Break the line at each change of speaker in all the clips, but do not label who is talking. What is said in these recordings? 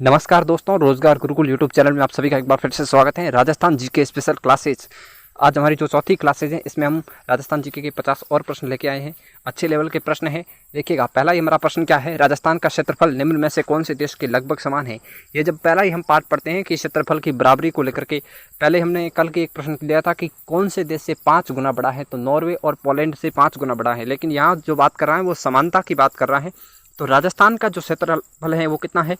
नमस्कार दोस्तों, रोजगार गुरुकुल यूट्यूब चैनल में आप सभी का एक बार फिर से स्वागत है। राजस्थान जीके स्पेशल क्लासेज, आज हमारी जो चौथी क्लासेज है इसमें हम राजस्थान जीके के 50 और प्रश्न लेके आए हैं। अच्छे लेवल के प्रश्न है। देखिएगा, पहला ही हमारा प्रश्न क्या है, राजस्थान का क्षेत्रफल निम्न में से कौन से देश के लगभग समान है। ये जब पहला ही हम पाठ पढ़ते हैं कि क्षेत्रफल की बराबरी को लेकर के, पहले हमने कल के एक प्रश्न लिया था कि कौन से देश से 5 गुना बड़ा है, तो नॉर्वे और पोलैंड से 5 गुना बड़ा है। लेकिन यहाँ जो बात कर रहा है वो समानता की बात कर रहा है। तो राजस्थान का जो क्षेत्रफल है वो कितना है,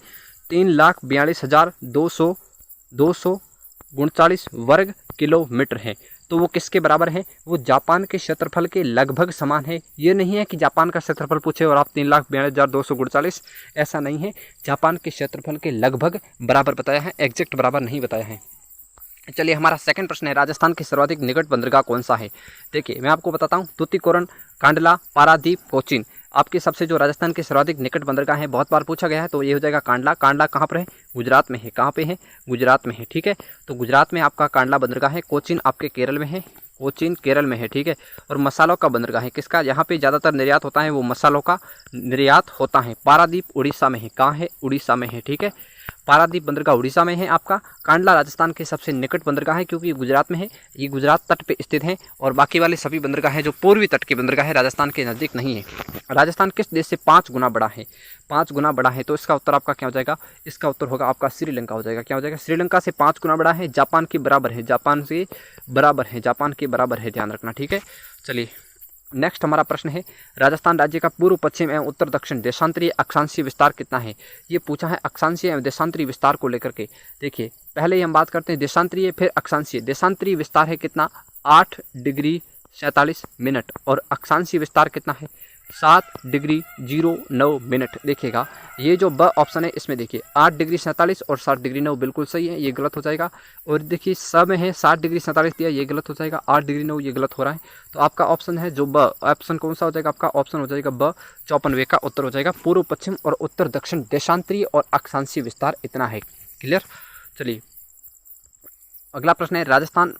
3,42,239 वर्ग किलोमीटर है। तो वो किसके बराबर है, वो जापान के क्षेत्रफल के लगभग समान है। ये नहीं है कि जापान का क्षेत्रफल पूछे और आप 3,42,239, ऐसा नहीं है। जापान के क्षेत्रफल के लगभग बराबर बताया है, एग्जैक्ट बराबर नहीं बताया है। चलिए, हमारा सेकंड प्रश्न है, राजस्थान की सर्वाधिक निकट बंदरगाह कौन सा है। देखिए, मैं आपको बताता हूँ, तूतीकोरन, कांडला, पारादीप, कोचीन। आपके सबसे जो राजस्थान के सर्वाधिक निकट बंदरगाह है, बहुत बार पूछा गया है, तो ये हो जाएगा कांडला। कांडला कहाँ पर है, गुजरात में है। कहाँ पे है, गुजरात में है। ठीक है, तो गुजरात में आपका कांडला बंदरगाह है। कोचीन आपके केरल में है, कोचीन केरल में है। ठीक है, और मसालों का बंदरगाह है किसका, यहाँ पे ज़्यादातर निर्यात होता है, वो मसालों का निर्यात होता है। पारादीप उड़ीसा में है। कहाँ है, उड़ीसा में है। ठीक है, पारादीप बंदरगाह उड़ीसा में है आपका। कांडला राजस्थान के सबसे निकट बंदरगाह है, क्योंकि गुजरात में है, ये गुजरात तट पे स्थित है। और बाकी वाले सभी बंदरगाह हैं जो पूर्वी तट के बंदरगाह है, राजस्थान के नज़दीक नहीं है। राजस्थान किस देश से 5 गुना बड़ा है, 5 गुना बड़ा है, तो इसका उत्तर आपका क्या हो जाएगा, इसका उत्तर होगा आपका श्रीलंका हो जाएगा। क्या हो जाएगा, श्रीलंका से 5 गुना बड़ा है, जापान के बराबर है, जापान से बराबर है, जापान के बराबर है, ध्यान रखना। ठीक है, चलिए नेक्स्ट हमारा प्रश्न है, राजस्थान राज्य का पूर्व पश्चिम एवं उत्तर दक्षिण देशांतरीय अक्षांशीय विस्तार कितना है। ये पूछा है अक्षांशीय एवं देशांतरीय विस्तार को लेकर के। देखिए, पहले ही हम बात करते हैं देशांतरीय, फिर अक्षांशीय। देशांतरीय विस्तार है कितना, 8 डिग्री 47 मिनट, और अक्षांशीय विस्तार कितना है, 7 डिग्री 09 मिनट। देखिएगा, ये जो ब ऑप्शन है इसमें देखिए 8 डिग्री 47 और 7 डिग्री 9 बिल्कुल सही है, ये गलत हो जाएगा। और देखिए सब में है 7 डिग्री 47 दिया, ये गलत हो जाएगा। 8 डिग्री 9 ये गलत हो रहा है। तो आपका ऑप्शन है जो ब, ऑप्शन कौन सा हो जाएगा, आपका ऑप्शन हो जाएगा ब, 54 का उत्तर हो जाएगा। पूर्व पश्चिम और उत्तर दक्षिण देशांतरीय और अक्षांशीय विस्तार इतना है। क्लियर। चलिए अगला प्रश्न है, राजस्थान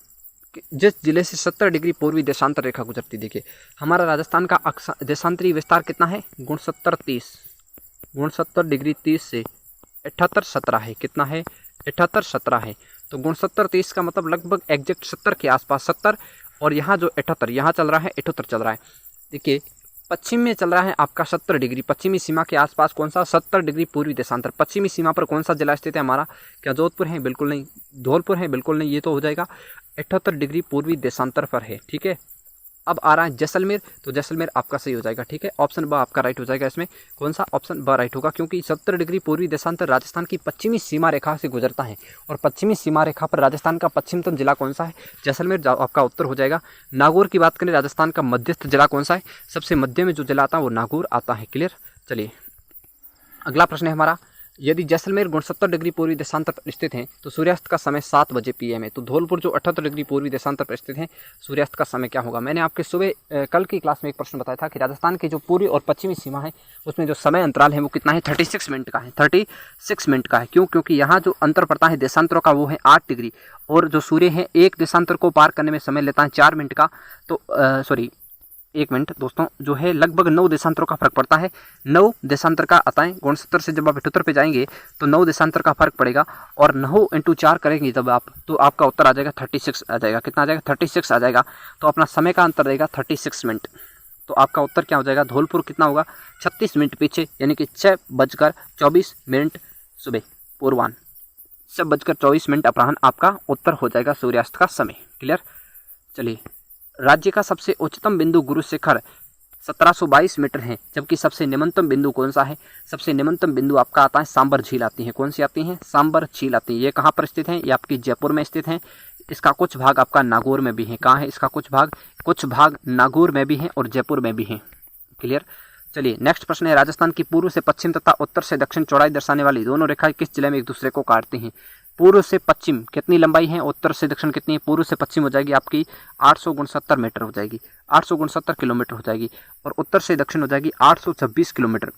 जिस जिले से 70 डिग्री पूर्वी देशांतर रेखा गुजरती। देखिए, हमारा राजस्थान का देशांतरीय विस्तार कितना है, 69 डिग्री 30 से 78-17 है। कितना है, 78-17 है। तो 69-30 का मतलब लगभग एग्जैक्ट 70 के आसपास, 70। और यहाँ जो 78 यहाँ चल रहा है, 78 चल रहा है। देखिए, पश्चिम में चल रहा है आपका 70 डिग्री, पश्चिमी सीमा के आसपास कौन सा, 70 डिग्री पूर्वी देशांतर। पश्चिमी सीमा पर कौन सा जिला स्थित है हमारा, क्या जोधपुर है, बिल्कुल नहीं। धौलपुर है, बिल्कुल नहीं। ये तो हो जाएगा 78 डिग्री पूर्वी देशांतर पर है। ठीक है, अब आ रहा है जैसलमेर, तो जैसलमेर आपका सही हो जाएगा। ठीक है, ऑप्शन ब आपका राइट हो जाएगा। इसमें कौन सा, ऑप्शन ब राइट होगा, क्योंकि 70 डिग्री पूर्वी देशांतर राजस्थान की पश्चिमी सीमा रेखा से गुजरता है। और पश्चिमी सीमा रेखा पर राजस्थान का पश्चिमतम जिला कौन सा है, जैसलमेर आपका उत्तर हो जाएगा। नागौर की बात करें, राजस्थान का मध्यस्थ जिला कौन सा है, सबसे मध्य में जो जिला आता है वो नागौर आता है। क्लियर। चलिए अगला प्रश्न है हमारा, यदि जैसलमेर 69 डिग्री पूर्वी देशांतर पर स्थित है तो सूर्यास्त का समय 7 बजे PM है। तो धौलपुर जो 78 डिग्री पूर्वी देशांतर पर स्थित है, सूर्यास्त का समय क्या होगा। मैंने आपके सुबह कल की क्लास में एक प्रश्न बताया था कि राजस्थान की जो पूर्वी और पश्चिमी सीमा है उसमें जो समय अंतराल है वो कितना है, 36 मिनट का है। 36 मिनट का है। क्यों, क्योंकि यहाँ जो अंतर पड़ता है देशांतरों का वो है 8 डिग्री, और जो सूर्य है एक देशांतर को पार करने में समय लेता है 4 मिनट का। तो सॉरी 1 मिनट दोस्तों, जो है लगभग 9 देशांतरों का फर्क पड़ता है। 9 देशांतर का आता है, 69 से जब आप 78 पे जाएंगे तो 9 देशांतर का फर्क पड़ेगा, और 9 × 4 करेंगे जब आप, तो आपका उत्तर आ जाएगा 36 आ जाएगा। कितना आ जाएगा, 36 आ जाएगा। तो अपना समय का अंतर रहेगा 36 मिनट। तो आपका उत्तर क्या हो जाएगा, धौलपुर कितना होगा, 36 मिनट पीछे, यानी कि 6:24 सुबह पूर्वाह्न, 6:24 अपराह्न आपका उत्तर हो जाएगा सूर्यास्त का समय। क्लियर। चलिए, राज्य का सबसे उच्चतम बिंदु गुरु शिखर 1722 मीटर है, जबकि सबसे निम्नतम बिंदु कौन सा है, सबसे निम्नतम बिंदु आपका आता है सांबर झील आती है। कौन सी आती है, सांबर झील आती है। ये कहाँ पर स्थित है, ये आपकी जयपुर में स्थित है। इसका कुछ भाग आपका नागौर में भी है। कहाँ है इसका कुछ भाग नागौर में भी है और जयपुर में भी है। क्लियर। चलिए नेक्स्ट प्रश्न है, राजस्थान की पूर्व से पश्चिम तथा उत्तर से दक्षिण चौड़ाई दर्शाने वाली दोनों रेखाएं किस जिले में एक दूसरे को काटती हैं। पूर्व से पश्चिम कितनी लंबाई है, उत्तर से दक्षिण कितनी है। पूर्व से पश्चिम हो जाएगी आपकी 869 मीटर हो जाएगी, 869 किलोमीटर हो जाएगी, और उत्तर से दक्षिण हो जाएगी 826 किलोमीटर।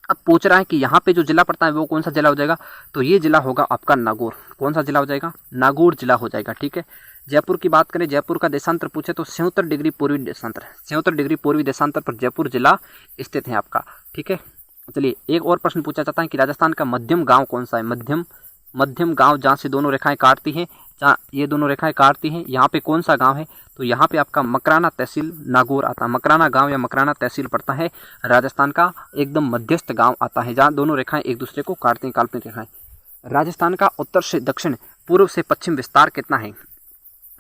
अब पूछ रहा है कि यहाँ पे जो जिला पड़ता है वो कौन सा जिला हो जाएगा, तो ये जिला होगा आपका नागौर। कौन सा जिला हो जाएगा, नागौर जिला हो जाएगा। ठीक है। जयपुर की बात करें, जयपुर का देशांतर पूछे तो 76 डिग्री पूर्वी देशांतर, 76 डिग्री पूर्वी देशांतर पर जयपुर जिला स्थित है आपका। ठीक है। चलिए एक और प्रश्न पूछा जाता है कि राजस्थान का मध्यम गांव कौन सा है। मध्यम गांव जहाँ से दोनों रेखाएं काटती हैं, जहाँ ये दोनों रेखाएं काटती हैं, यहाँ पे कौन सा गांव है? तो यहाँ पे आपका मकराना तहसील नागौर आता है। मकराना गांव या मकराना तहसील पड़ता है राजस्थान का, एकदम मध्यस्थ गांव आता है जहाँ दोनों रेखाएं एक दूसरे को काटती हैं, काल्पनिक रेखाएं। राजस्थान का उत्तर से दक्षिण, पूर्व से पश्चिम विस्तार कितना है?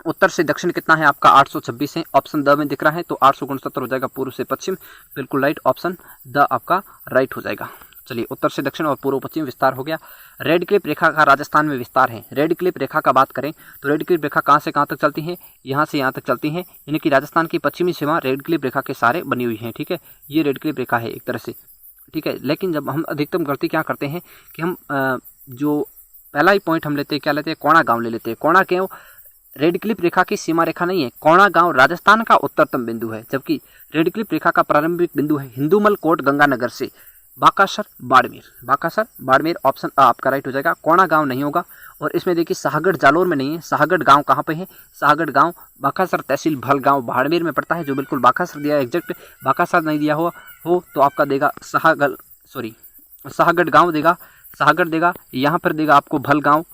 उत्तर से दक्षिण कितना है आपका? 826 है। ऑप्शन द में दिख रहा है तो 869 हो जाएगा पूर्व से पश्चिम, बिल्कुल राइट, ऑप्शन द आपका राइट हो जाएगा। चलिए उत्तर से दक्षिण और पूर्व पश्चिम विस्तार हो गया। रेड क्लिप रेखा का राजस्थान में विस्तार है। रेड क्लिप रेखा का बात करें तो रेड क्लिप रेखा कहाँ से कहाँ तक चलती है? यहाँ से यहाँ तक चलती है, यानी कि राजस्थान की पश्चिमी सीमा रेड क्लिप रेखा के सहारे बनी हुई है। ठीक है, ये रेड क्लिप रेखा है एक तरह से। ठीक है, लेकिन जब हम अधिकतम गलती क्या करते हैं कि हम जो पहला ही पॉइंट हम लेते हैं, क्या लेते हैं? कोणा गाँव ले लेते हैं। कोणा गाँव रेड क्लिप रेखा की सीमा रेखा नहीं है। कोणा गांव राजस्थान का उत्तरतम बिंदु है, जबकि रेड क्लिप रेखा का प्रारंभिक बिंदु है हिंदूमल कोट गंगानगर से बाकासर बाड़मेर। बाकासर बाड़मेर, ऑप्शन अ आपका राइट हो जाएगा। कोणा गांव नहीं होगा। और इसमें देखिए साहगढ़ जालोर में नहीं है। साहगढ़ गांव कहाँ पे है? साहगढ़ गांव बाकासर तहसील भलगांव बाड़मेर में पड़ता है, जो बिल्कुल बाकासर दिया है एग्जैक्ट। बाकासर नहीं दिया हो तो आपका देगा साहगढ़ गाँव देगा, साहगढ़ देगा, यहाँ पर देगा आपको भलगांव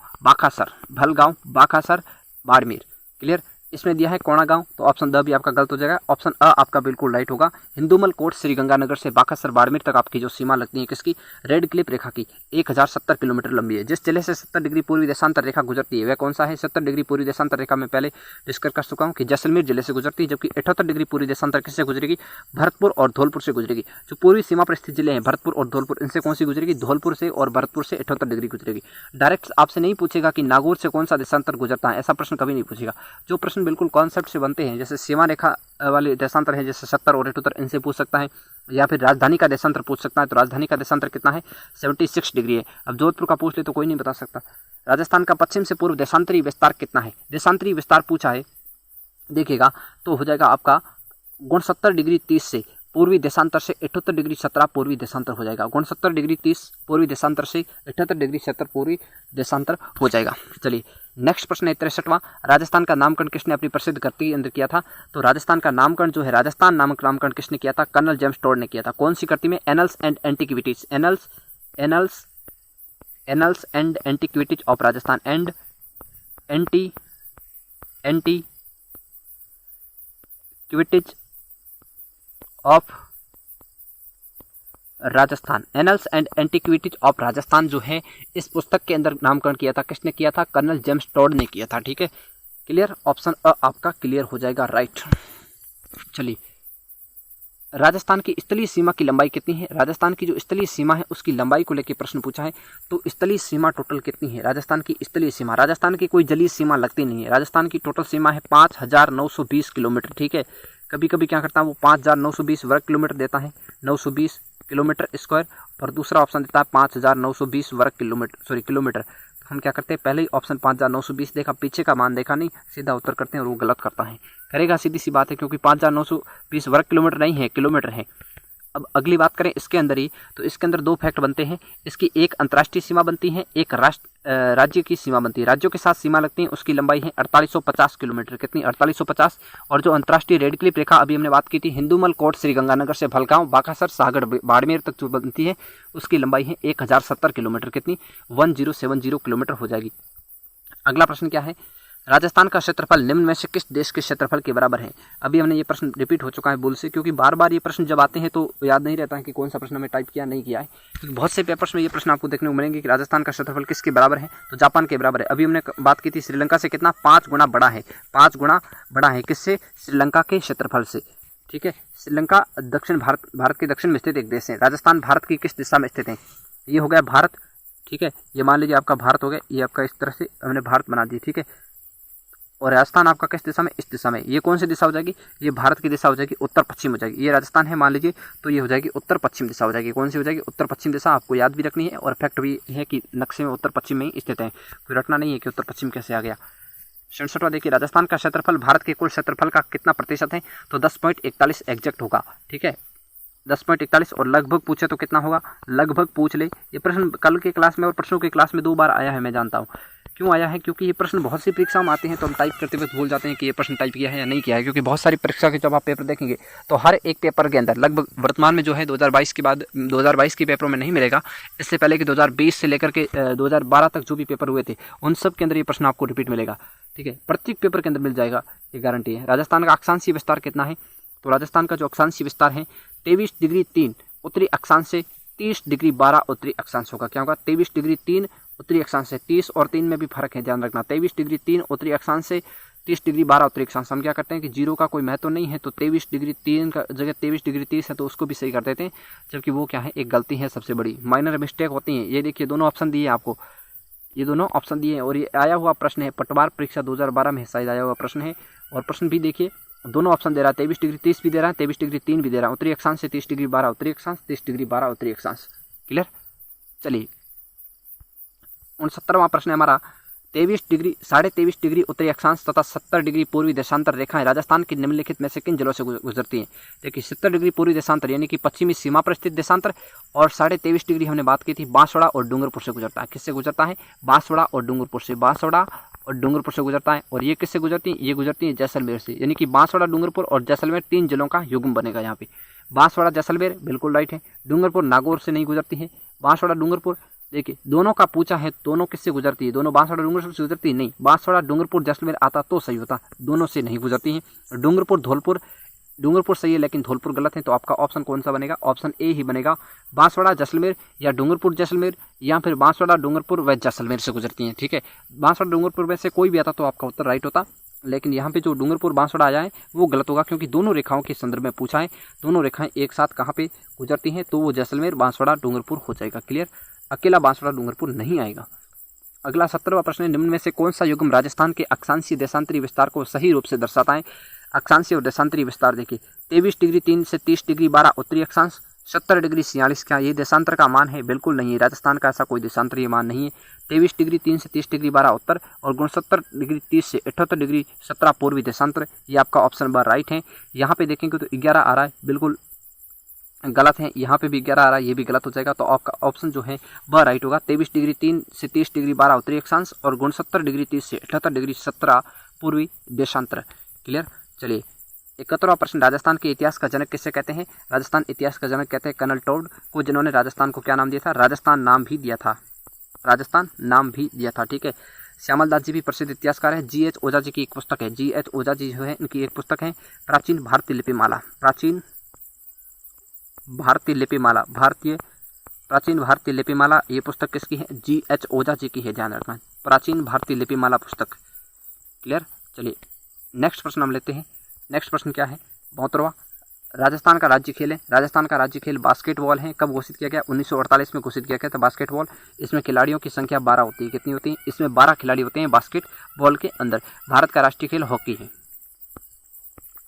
बाकासर बाड़मेर। क्लियर, इसमें दिया है कोणा गांव, तो ऑप्शन द भी आपका गलत हो जाएगा। ऑप्शन अ आपका बिल्कुल राइट होगा। हिंदूमल कोट श्रीगंगानगर से बाकासर बाड़मेर तक आपकी जो सीमा लगती है किसकी? रेड क्लिप रेखा की, 1070 किलोमीटर लंबी है। जिस जिले से 70 डिग्री पूर्वी देशांतर रेखा गुजरती है वह कौन सा है? 70 डिग्री पूर्वी देशांतर रेखा में पहले डिस्कस कर चुका हूँ कि जैसलमेर जिले से गुजरती है, जबकि 78 डिग्री पूर्वी देशांतर किससे गुजरेगी? भरतपुर और धौलपुर से गुजरेगी। जो पूर्वी सीमा पर स्थित जिले हैं भरतपुर और धौलपुर, इनसे कौन सी गुजरेगी? धौलपुर से और भरतपुर से 78 डिग्री गुजरेगी। डायरेक्ट आपसे नहीं पूछेगा कि नागौर से कौन सा देशांतर गुजरता है, ऐसा प्रश्न कभी नहीं पूछेगा। जो प्रश्न बिल्कुल कॉन्सेप्ट बनते हैं, जैसे सीमा रेखा वाले देशांतर हैं जैसे 70 और 78, इनसे पूछ सकता है, या फिर राजधानी का देशांतर पूछ सकता है। तो राजधानी का देशांतर कितना है? 76 डिग्री है। अब जोधपुर का पूछ ले तो कोई नहीं बता सकता। राजस्थान का पश्चिम से पूर्व देशांतरी विस्तार कितना है? देशांतरी विस्तार पूछा है, देखिएगा तो हो जाएगा आपका 69 डिग्री 30 से पूर्वी देशांतर से 78 डिग्री 17 पूर्वी देशांतर हो जाएगा। 69 डिग्री 30 पूर्वी देशांतर से 78 डिग्री 17 पूर्वी देशांतर हो जाएगा। चलिए नेक्स्ट प्रश्न है 63वां। राजस्थान का नामकरण किसने अपनी प्रसिद्ध कृति के अंदर किया था? तो राजस्थान का नामकरण जो है, राजस्थान नामक नामकरण किसने किया था? कर्नल जेम्स टोड ने किया था। कौन सी कृति में? Annuls and antiquities. Annuls and antiquities of Rajasthan and antiquities of Rajasthan. Annuls and antiquities of Rajasthan जो है, इस पुस्तक के अंदर नामकरण किया था, किसने किया था? कर्नल जेम्स टोड ने किया था। ठीक है, क्लियर, ऑप्शन अ आपका क्लियर हो जाएगा राइट। चलिए राजस्थान की स्थलीय सीमा की लंबाई कितनी है? राजस्थान की जो स्थलीय सीमा है उसकी लंबाई को लेकर प्रश्न पूछा है। तो स्थलीय सीमा टोटल कितनी है? राजस्थान की स्थलीय सीमा, राजस्थान की कोई जलीय सीमा लगती नहीं है। राजस्थान की टोटल सीमा है 5920 किलोमीटर। ठीक है, कभी कभी क्या करता है वो 5920 वर्ग किलोमीटर देता है, 920 किलोमीटर स्क्वायर, और दूसरा ऑप्शन देता है 5920 वर्ग किलोमीटर। हम क्या करते हैं, पहले ही ऑप्शन 5920 देखा, पीछे का मान देखा नहीं, सीधा उत्तर करते हैं और वो गलत करता है। करेगा, सीधी सी बात है, क्योंकि 5920 वर्ग किलोमीटर नहीं है, किलोमीटर है। अब अगली बात करें इसके अंदर ही, तो इसके अंदर दो फैक्ट बनते हैं। इसकी एक अंतर्राष्ट्रीय सीमा बनती है, एक राज्य की सीमा बनती है। राज्यों के साथ सीमा लगती है, उसकी लंबाई है 4850 किलोमीटर। कितनी? 4850। और जो अंतर्राष्ट्रीय रेड क्लिप रेखा अभी हमने बात की थी, हिंदूमल कोट श्रीगंगानगर से भलगांव बाकासर साहगढ़ बाड़मेर तक जो बनती है, उसकी लंबाई है 1070 किलोमीटर। कितनी? 1070 किलोमीटर हो जाएगी। अगला प्रश्न क्या है? राजस्थान का क्षेत्रफल निम्न में से किस देश के क्षेत्रफल के बराबर है? अभी हमने ये प्रश्न रिपीट हो चुका है भूल से, क्योंकि बार बार ये प्रश्न जब आते हैं तो याद नहीं रहता है कि कौन सा प्रश्न हमें टाइप किया नहीं किया है, क्योंकि बहुत से पेपर्स में ये प्रश्न आपको देखने को मिलेंगे कि राजस्थान का क्षेत्रफल किसके बराबर है? तो जापान के बराबर है। अभी हमने बात की थी श्रीलंका से कितना? 5 गुना बड़ा है। 5 गुना बड़ा है किससे? श्रीलंका के क्षेत्रफल से। ठीक है, श्रीलंका दक्षिण भारत के दक्षिण में स्थित एक देश है। राजस्थान भारत की किस दिशा में स्थित है? ये हो गया भारत। ठीक है, ये मान लीजिए आपका भारत हो गया, ये आपका इस तरह से हमने भारत बना दी। ठीक है, और राजस्थान आपका किस दिशा में? इस दिशा में। ये कौन सी दिशा हो जाएगी? ये भारत की दिशा हो जाएगी, उत्तर पश्चिम हो जाएगी। ये राजस्थान है मान लीजिए, तो ये हो जाएगी उत्तर पश्चिम दिशा हो जाएगी। कौन सी हो जाएगी? उत्तर पश्चिम दिशा। आपको याद भी रखनी है, और फैक्ट भी है कि नक्शे में उत्तर पश्चिम में ही स्थित है, कोई रटना नहीं है कि उत्तर पश्चिम कैसे आ गया। 67वां देखिए, राजस्थान का क्षेत्रफल भारत के कुल क्षेत्रफल का कितना प्रतिशत है? तो 10.41 एग्जैक्ट होगा। ठीक है, 10.41। और लगभग पूछे तो कितना होगा? लगभग पूछ ले, ये प्रश्न कल के क्लास में और परसों के क्लास में 2 बार आया है, मैं जानता हूँ क्यों आया है? क्योंकि ये प्रश्न बहुत सी परीक्षा में आते हैं, तो हम टाइप करते वक्त भूल जाते हैं कि ये प्रश्न टाइप किया है या नहीं किया है, क्योंकि बहुत सारी परीक्षा के जब आप पेपर देखेंगे तो हर एक पेपर के अंदर लगभग वर्तमान में जो है 2022 के बाद 2022 के पेपरों में नहीं मिलेगा, इससे पहले कि 2020 से लेकर के 2012 तक जो भी पेपर हुए थे उन सब के अंदर ये प्रश्न आपको रिपीट मिलेगा। ठीक है, प्रत्येक पेपर के अंदर मिल जाएगा, ये गारंटी है। राजस्थान का अक्षांशीय विस्तार कितना है? तो राजस्थान का जो अक्षांशीय विस्तार है 23 डिग्री 3 उत्तरी अक्षांश से 30 डिग्री 12 उत्तरी अक्षांश होगा। क्या होगा? 23 डिग्री 3 उत्तरी अक्षांश से, 30 और 3 में भी फर्क है, ध्यान रखना। 23 डिग्री 3 उत्तरी अक्षांश से 30 डिग्री 12 उत्तरी अक्षांश। हम क्या करते हैं कि जीरो का कोई महत्व नहीं है, तो 23 डिग्री 3 का जगह 23 डिग्री 30 है तो उसको भी सही कर देते हैं, जबकि वो क्या है, एक गलती है सबसे बड़ी, माइनर मिस्टेक होती है। ये देखिए दोनों ऑप्शन दिए आपको, ये दोनों ऑप्शन दिए हैं, और ये आया हुआ प्रश्न है, पटवार परीक्षा 2012 में शायद आया हुआ प्रश्न है। और प्रश्न भी देखिए, दोनों ऑप्शन दे रहा है, 23 डिग्री 30 भी दे रहा है, 23 डिग्री 3 भी दे रहा है, उत्तरी अक्षांश से 30 डिग्री 12 उत्तरी अक्षांश, 30 डिग्री 12 उत्तरी अक्षांश। क्लियर? चलिए 69वां प्रश्न है हमारा, 23.5 डिग्री उत्तरी अक्षांश तथा 70 डिग्री पूर्वी देशांतर रेखाएं राजस्थान की निम्नलिखित में से किन जिलों से गुजरती हैं? देखिए 70 डिग्री पूर्वी देशांतर यानी कि पश्चिमी सीमा पर स्थित देशांतर, और 23.5 डिग्री हमने बात की थी बांसवाड़ा और डूंगरपुर से गुजरता है। किससे गुजरता है? बांसवाड़ा और डूंगरपुर से, बांसवाड़ा और डूंगरपुर से गुजरता है। और ये किससे गुजरती है? ये गुजरती है जैसलमेर से, यानी कि बांसवाड़ा, डूंगरपुर और जैसलमेर 3 जिलों का युग्म बनेगा यहाँ पे। बांसवाड़ा जैसलमेर बिल्कुल राइट है। डूंगरपुर नागौर से नहीं गुजरती है, बांसवाड़ा डूंगरपुर, देखिए दोनों का पूछा है, दोनों किससे गुजरती है? दोनों बांसवाड़ा डूंगरपुर से गुजरती है? नहीं, बांसवाड़ा डूंगरपुर जैसलमेर आता तो सही होता, दोनों से नहीं गुजरती हैं। डूंगरपुर धौलपुर, डूंगरपुर सही है लेकिन धौलपुर गलत है, तो आपका ऑप्शन कौन सा बनेगा? ऑप्शन ए ही बनेगा, बांसवाड़ा जैसलमेर या डूंगरपुर जैसलमेर, या फिर बांसवाड़ा डूंगरपुर व जैसलमेर से गुजरती हैं। ठीक है, बांसवाड़ा डूंगरपुर में से कोई भी आता तो आपका उत्तर राइट होता, लेकिन यहाँ पे जो डूंगरपुर बांसवाड़ा आया है वो गलत होगा, क्योंकि दोनों रेखाओं के संदर्भ में पूछा है, दोनों रेखाएं एक साथ कहाँ पे गुजरती हैं, तो वो जैसलमेर बांसवाड़ा डूंगरपुर हो जाएगा। क्लियर? अकेला बांसवाड़ा डूंगरपुर नहीं आएगा। अगला 17वां प्रश्न है, निम्न में से कौन सा युग्म राजस्थान के अक्षांशीय देशांतरी विस्तार को सही रूप से दर्शाता है? अक्षांशीय और देशांतरी विस्तार देखिए, 23 डिग्री 3 से 30 डिग्री 12 उत्तरी अक्षांश, 70 डिग्री 46, क्या ये देशांतर का मान है? बिल्कुल नहीं है, राजस्थान का ऐसा कोई देशांतरीय मान नहीं है। 23 डिग्री 3 से 30 डिग्री 12 उत्तर और 69 डिग्री 30 से 78 डिग्री 17 पूर्वी देशांतर, ये आपका ऑप्शन नंबर राइट है। यहाँ पे देखेंगे तो 11 आ रहा है, बिल्कुल गलत है। यहाँ पे भी 11 आ रहा है, ये भी गलत हो जाएगा, तो आपका ऑप्शन जो है वह राइट होगा। 23 डिग्री 3 से 30 डिग्री 12 उत्तरी अक्षांश और 69 डिग्री 30 से 78 डिग्री 17 पूर्वी देशांतर। क्लियर? चलिए 71वां प्रश्न, राजस्थान के इतिहास का जनक किसे कहते हैं? राजस्थान इतिहास का जनक कहते हैं कर्नल टोड को, जिन्होंने राजस्थान को क्या नाम दिया था? राजस्थान नाम भी दिया था, राजस्थान नाम भी दिया था। ठीक है, श्यामल दास जी भी प्रसिद्ध इतिहासकार है। GH ओझा जी की एक पुस्तक है, GH ओझा जी जो है इनकी एक पुस्तक है प्राचीन भारतीय लिपिमाला, प्राचीन भारतीय लिपिमाला, प्राचीन भारतीय लिपिमाला, ये पुस्तक किसकी है? GH ओझा जी की है, ध्यान रखना, प्राचीन भारतीय लिपिमाला पुस्तक। क्लियर? चलिए नेक्स्ट प्रश्न हम लेते हैं। नेक्स्ट प्रश्न क्या है? 72वां, राजस्थान का राज्य खेल है। राजस्थान का राज्य खेल बास्केटबॉल है। कब घोषित किया गया? 1948 में घोषित किया गया था बास्केटबॉल। इसमें खिलाड़ियों की संख्या 12 होती है। कितनी होती है? इसमें 12 खिलाड़ी होते हैं बास्केटबॉल के अंदर। भारत का राष्ट्रीय खेल हॉकी है।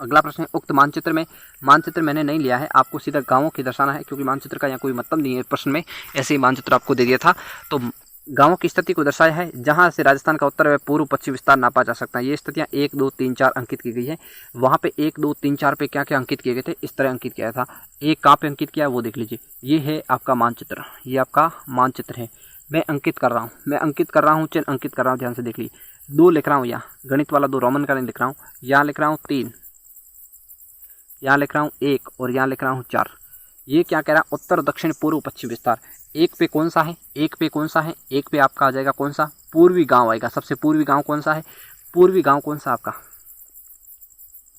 अगला प्रश्न है, उक्त मानचित्र में, मानचित्र मैंने नहीं लिया है, आपको सीधा गांवों की दर्शाना है, क्योंकि मानचित्र का यहाँ कोई मतलब नहीं है प्रश्न में, ऐसे ही मानचित्र आपको दे दिया था। तो गांवों की स्थिति को दर्शाया है जहां से राजस्थान का उत्तर व पूर्व पश्चिम विस्तार नापा जा सकता है। ये स्थितियां 1, 2, 3, 4 अंकित की गई है। वहां पे 1, 2, 3, 4 पे क्या क्या अंकित किए गए थे? इस तरह अंकित किया था। एक कहाँ पे अंकित किया वो देख लीजिए, ये है आपका मानचित्र, ये आपका मानचित्र है। मैं अंकित कर रहा हूँ, चिन्ह अंकित कर रहा हूँ, ध्यान से देख लीजिए। 2 लिख रहा हूँ यहाँ, गणित वाला 2 रोमन का नहीं लिख रहा हूँ, यहाँ लिख रहा हूँ 3, यहाँ लिख रहा हूँ 1 और यहाँ लिख रहा हूँ 4। ये क्या कह रहा है? उत्तर दक्षिण पूर्व पश्चिम विस्तार। 1 पे कौन सा है? 1 पे कौन सा है? 1 पे आपका आ जाएगा कौन सा? पूर्वी गांव आएगा। सबसे पूर्वी गांव कौन सा है? पूर्वी गांव कौन सा आपका?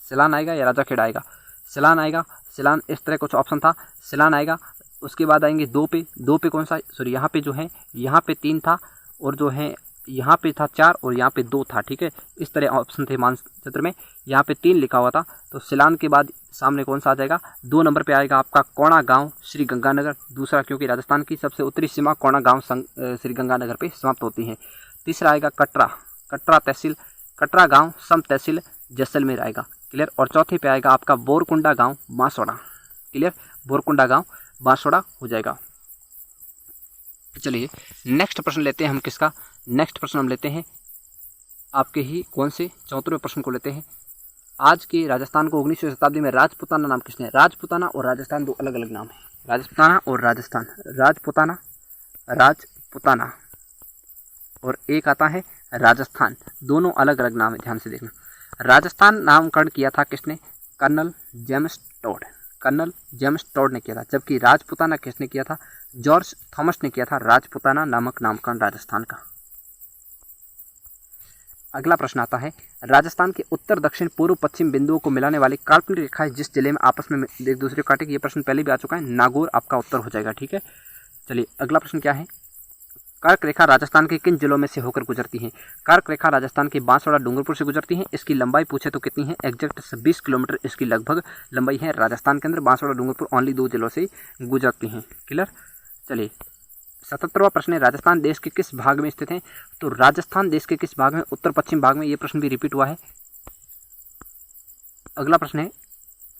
सिलान आएगा या राजाखेड़ा आएगा? सिलान आएगा। सिलान इस तरह कुछ ऑप्शन था, सिलान आएगा। उसके बाद आएंगे 2 पे, 2 पे कौन सा? सॉरी, यहाँ पे जो है, यहाँ पे 3 था और जो है यहाँ पे था 4 और यहाँ पे 2 था। ठीक है, इस तरह ऑप्शन थे मानचित्र में। यहाँ पे 3 लिखा हुआ था, तो सिलान के बाद सामने कौन सा आ जाएगा? 2 नंबर पे आएगा आपका कोणा गांव श्री गंगानगर। दूसरा, क्योंकि राजस्थान की सबसे उत्तरी सीमा कोणा गांव श्री गंगानगर पे समाप्त होती है। तीसरा आएगा कटरा, कटरा तहसील, कटरा गांव सम तहसील जैसलमेर आएगा। क्लियर? और चौथे पे आएगा आपका बोरकुंडा गांव बांसवाड़ा। क्लियर? बोरकुंडा गांव बांसवाड़ा हो जाएगा। चलिए नेक्स्ट प्रश्न लेते हैं हम किसका? नेक्स्ट प्रश्न हम लेते हैं आपके ही कौन से 74वें प्रश्न को लेते हैं। आज के राजस्थान को 19वीं शताब्दी में राजपुताना नाम किसने? राजपुताना और राजस्थान 2 अलग अलग नाम है। राजपुताना और राजस्थान, राजपुताना, राजपुताना, और एक आता है राजस्थान, दोनों अलग अलग नाम है, ध्यान से देखना। राजस्थान नामकरण किया था किसने? कर्नल जेम्स टोड, कर्नल जेम्स टोड ने किया था। जबकि राजपुताना किसने किया था? जॉर्ज थॉमस ने किया था राजपुताना नामक नामकरण राजस्थान का। अगला प्रश्न आता है, राजस्थान के उत्तर दक्षिण पूर्व पश्चिम बिंदुओं को मिलाने वाली काल्पनिक रेखाएं जिस जिले में आपस में एक दूसरे को काटेगी। ये प्रश्न पहले भी आ चुका है, नागौर आपका उत्तर हो जाएगा। ठीक है, चलिए अगला प्रश्न क्या है? कर्क रेखा राजस्थान के किन जिलों में से होकर गुजरती है? कर्क रेखा राजस्थान के बांसवाड़ा डूंगरपुर से गुजरती है। इसकी लंबाई पूछे तो कितनी है? एग्जैक्ट 20 किलोमीटर इसकी लगभग लंबाई है। राजस्थान के अंदर बांसवाड़ा डूंगरपुर ओनली 2 जिलों से गुजरती हैं। क्लियर। चलिए 77वां प्रश्न है, राजस्थान देश के किस भाग में स्थित है? तो राजस्थान देश के किस भाग में? उत्तर पश्चिम भाग में। ये प्रश्न भी रिपीट हुआ है। अगला प्रश्न है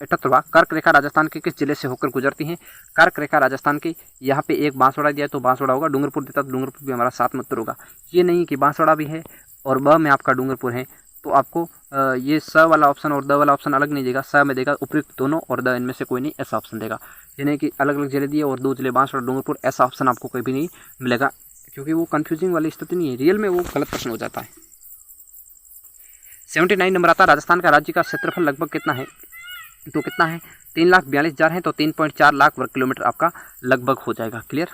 78वां, कर्क रेखा राजस्थान के किस जिले से होकर गुजरती है? कर्क रेखा राजस्थान की, यहाँ पे एक बांसवाड़ा दिया तो बांसवाड़ा होगा, डूंगरपुर देता तो डूंगरपुर भी हमारा साथ में उत्तर होगा। ये नहीं कि बांसवाड़ा भी है और ब में आपका डूंगरपुर है, तो आपको ये स वाला ऑप्शन और द वाला ऑप्शन अलग नहीं देगा। स में देगा उपयुक्त दोनों और द इनमें से कोई नहीं, ऐसा ऑप्शन देगा। ये नहीं कि अलग अलग जिले दिए और 2 जिले बांसवाड़ा डूंगरपुर, ऐसा ऑप्शन आपको कभी नहीं मिलेगा, क्योंकि वो कंफ्यूजिंग वाली स्थिति नहीं है, रियल में वो गलत प्रश्न हो जाता है। 79 नंबर आता है, राजस्थान का राज्य का क्षेत्रफल लगभग कितना है? तो कितना है? 3,42,000 है, तो 3.4 लाख वर्ग किलोमीटर आपका लगभग हो जाएगा। क्लियर।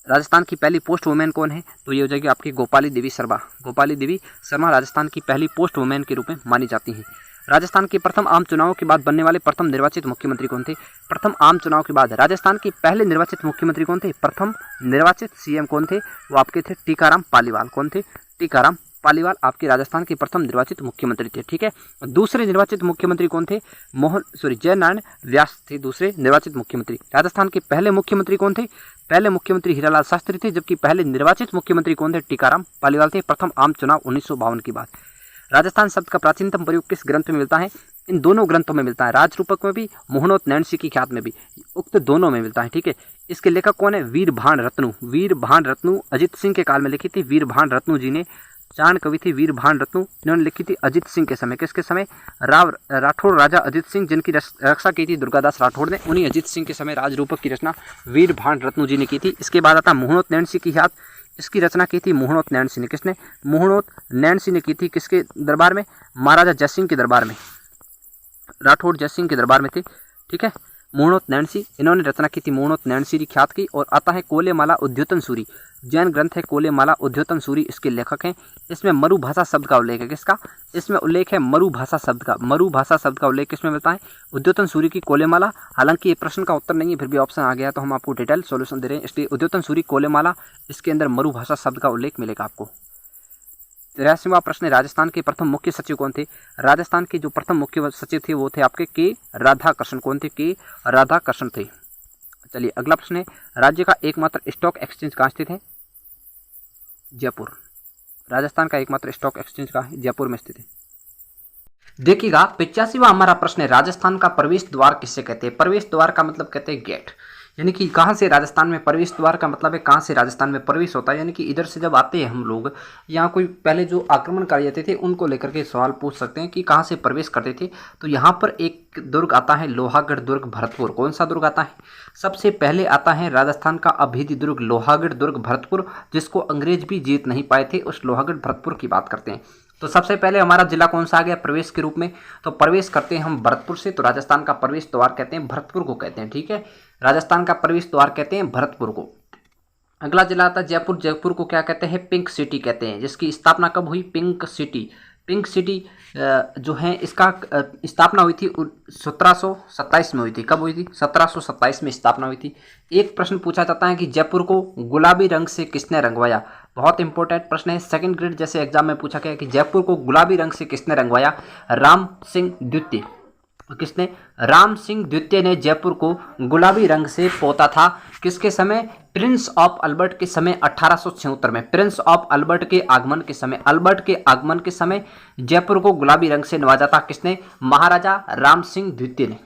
राजस्थान की पहली पोस्ट वुमेन कौन है? तो ये हो जाएगी आपकी गोपाली देवी शर्मा। गोपाली देवी शर्मा राजस्थान की पहली पोस्ट वुमेन के रूप में मानी जाती हैं। राजस्थान के प्रथम आम चुनाव के बाद बनने वाले प्रथम निर्वाचित मुख्यमंत्री कौन थे? प्रथम आम चुनाव के बाद राजस्थान के पहले निर्वाचित मुख्यमंत्री कौन थे? प्रथम निर्वाचित सीएम कौन थे? वो आपके थे टीकाराम पालीवाल। कौन थे? टीकाराम पालीवाल आपके राजस्थान के प्रथम निर्वाचित मुख्यमंत्री थे। ठीक है। दूसरे निर्वाचित मुख्यमंत्री कौन थे? जयनारायण व्यास थे दूसरे निर्वाचित मुख्यमंत्री। राजस्थान के पहले मुख्यमंत्री कौन थे? पहले मुख्यमंत्री हीरालाल शास्त्री थे, जबकि पहले निर्वाचित मुख्यमंत्री कौन थे? टीकाराम पालीवाल थे। प्रथम आम चुनाव 1952 की बात। राजस्थान शब्द का प्राचीनतम प्रयोग किस ग्रंथ में मिलता है? इन दोनों ग्रंथों में मिलता है, राजरूपक में भी, मोहनोत नैणसी की ख्यात में भी, उक्त दोनों में मिलता है। ठीक है। इसके लेखक कौन है? वीरभान रत्नु। वीरभान रत्नु अजित सिंह के काल में लिखी थी। वीरभान रत्नु जी ने, चाण कवि थी वीरभान रत्नु, इन्होंने लिखी थी अजित सिंह के समय। किसके समय? राठौड़ राजा अजित सिंह, जिनकी रक्षा की थी दुर्गादास राठौड़ ने, उन्हीं अजित सिंह के समय राजरूपक की रचना वीरभान रत्नु जी ने की थी। इसके बाद आता मोहनोत नैणसी की ख्यात। इसकी रचना की थी मोहनोत नैणसी ने। किसने? मोहनोत नैणसी ने की थी। किसके दरबार में? महाराजा जयसिंह के दरबार में, राठौड़ जयसिंह के दरबार में थे। ठीक है। मोहनोत नैणसी, इन्होंने रचना की थी मोहनोत नैणसी ख्यात की। और आता है कोलेमाला उद्योतन सूरी, जैन ग्रंथ है कोलेमाला उद्योतन सूरी, इसके लेखक हैं। इसमें मरुभाषा शब्द का उल्लेख है। किसका? इसमें उल्लेख है मरुभाषा शब्द का। मरुभाषा शब्द का उल्लेख किसमें मिलता है? उद्योतन सूरी की कोलेमाला। हालांकि ये प्रश्न का उत्तर नहीं है, फिर भी ऑप्शन आ गया तो हम आपको डिटेल सॉल्यूशन दे रहे हैं। इसलिए उद्योतन सूरी कोलेमाला, इसके अंदर मरुभाषा शब्द का उल्लेख मिलेगा आपको। 83वां प्रश्न है, राजस्थान के प्रथम मुख्य सचिव कौन थे? राजस्थान के जो प्रथम मुख्य सचिव थे वो थे आपके के राधाकृष्ण। कौन थे? के राधाकृष्ण थे। चलिए अगला प्रश्न है, राज्य का एकमात्र स्टॉक एक्सचेंज कहाँ स्थित है? जयपुर। राजस्थान का एकमात्र स्टॉक एक्सचेंज कहाँ है? जयपुर में स्थित है। देखिएगा 85वां हमारा प्रश्न है, राजस्थान का प्रवेश द्वार किससे कहते हैं? प्रवेश द्वार का मतलब कहते हैं गेट, यानी कि कहाँ से राजस्थान में प्रवेश द्वार का मतलब है कहाँ से राजस्थान में प्रवेश होता है। यानी कि इधर से जब आते हैं हम लोग, यहाँ कोई पहले जो आक्रमणकारी आते थे उनको लेकर के सवाल पूछ सकते हैं कि कहाँ से प्रवेश करते थे। तो यहाँ पर एक दुर्ग आता है लोहागढ़ दुर्ग भरतपुर। कौन सा दुर्ग आता है? सबसे पहले आता है राजस्थान का अभेद्य दुर्ग लोहागढ़ दुर्ग भरतपुर, जिसको अंग्रेज भी जीत नहीं पाए थे। उस लोहागढ़ भरतपुर की बात करते हैं। तो सबसे पहले हमारा जिला कौन सा आ गया प्रवेश के रूप में? तो प्रवेश करते हैं हम भरतपुर से, तो राजस्थान का प्रवेश द्वार कहते हैं भरतपुर को कहते हैं। ठीक है। राजस्थान का प्रवेश द्वार कहते हैं भरतपुर को। अगला जिला आता है जयपुर। जयपुर को क्या कहते हैं? पिंक सिटी कहते हैं। जिसकी स्थापना कब हुई? Pink city. पिंक सिटी जो है इसका स्थापना हुई थी 1727 में हुई थी। कब हुई थी? 1727 में स्थापना हुई थी। एक प्रश्न पूछा जाता है कि जयपुर को गुलाबी रंग से किसने रंगवाया? बहुत इंपॉर्टेंट प्रश्न है, सेकंड ग्रेड जैसे एग्जाम में पूछा गया कि जयपुर को गुलाबी रंग से किसने रंगवाया? राम सिंह द्वितीय। किसने? राम सिंह द्वितीय ने जयपुर को गुलाबी रंग से पोता था। किसके समय? प्रिंस ऑफ अल्बर्ट के समय 1876 में। प्रिंस ऑफ अल्बर्ट के आगमन के समय, अल्बर्ट के आगमन के समय जयपुर को गुलाबी रंग से नवाजा था। किसने? महाराजा राम सिंह द्वितीय ने।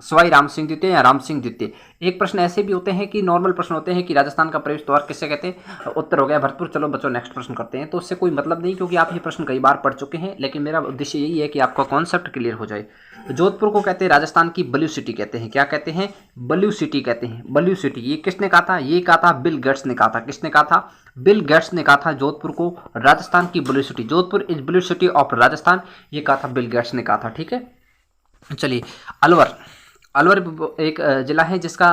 सवाई राम सिंह द्वितीय या राम सिंह द्वितीय। एक प्रश्न ऐसे भी होते हैं कि नॉर्मल प्रश्न होते हैं कि राजस्थान का प्रवेश द्वार किसे कहते हैं, उत्तर हो गया भरतपुर। चलो बच्चों नेक्स्ट प्रश्न करते हैं। तो उससे कोई मतलब नहीं क्योंकि आप ये प्रश्न कई बार पढ़ चुके हैं, लेकिन मेरा उद्देश्य यही है कि आपका कॉन्सेप्ट क्लियर हो जाए। तो जोधपुर को कहते हैं राजस्थान की ब्लू सिटी कहते हैं। क्या कहते हैं? ब्लू सिटी कहते हैं। ब्लू सिटी ये किसने कहा था? ये कहा था बिल गेट्स ने कहा था। किसने कहा था? बिल गेट्स ने कहा था जोधपुर को राजस्थान की blue city. Jodhpur is blue city of Rajasthan, ये कहा था बिल गेट्स ने कहा था। ठीक है, चलिए अलवर। अलवर एक जिला है जिसका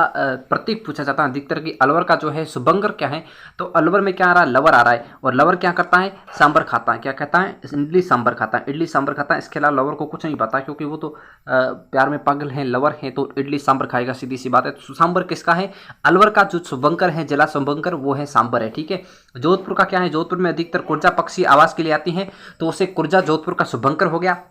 प्रतीक पूछा जाता है अधिकतर कि अलवर का जो है शुभंकर क्या है। तो अलवर में क्या आ रहा है? लवर आ रहा है। और लवर क्या करता है? सांबर खाता है। क्या कहता है? इडली सांबर खाता है। इडली सांबर खाता है। इसके अलावा लवर को कुछ नहीं पता क्योंकि वो तो प्यार में पागल है, लवर है, तो इडली सांबर खाएगा, सीधी सी बात है। तो सांबर किसका है? अलवर का जो शुभंकर है, जिला शुभंकर, वो है सांबर है। ठीक है, जोधपुर का क्या है? जोधपुर में अधिकतर कुर्जा पक्षी आवास के लिए आती हैं, तो उसे कुर्जा जोधपुर का शुभंकर हो गया।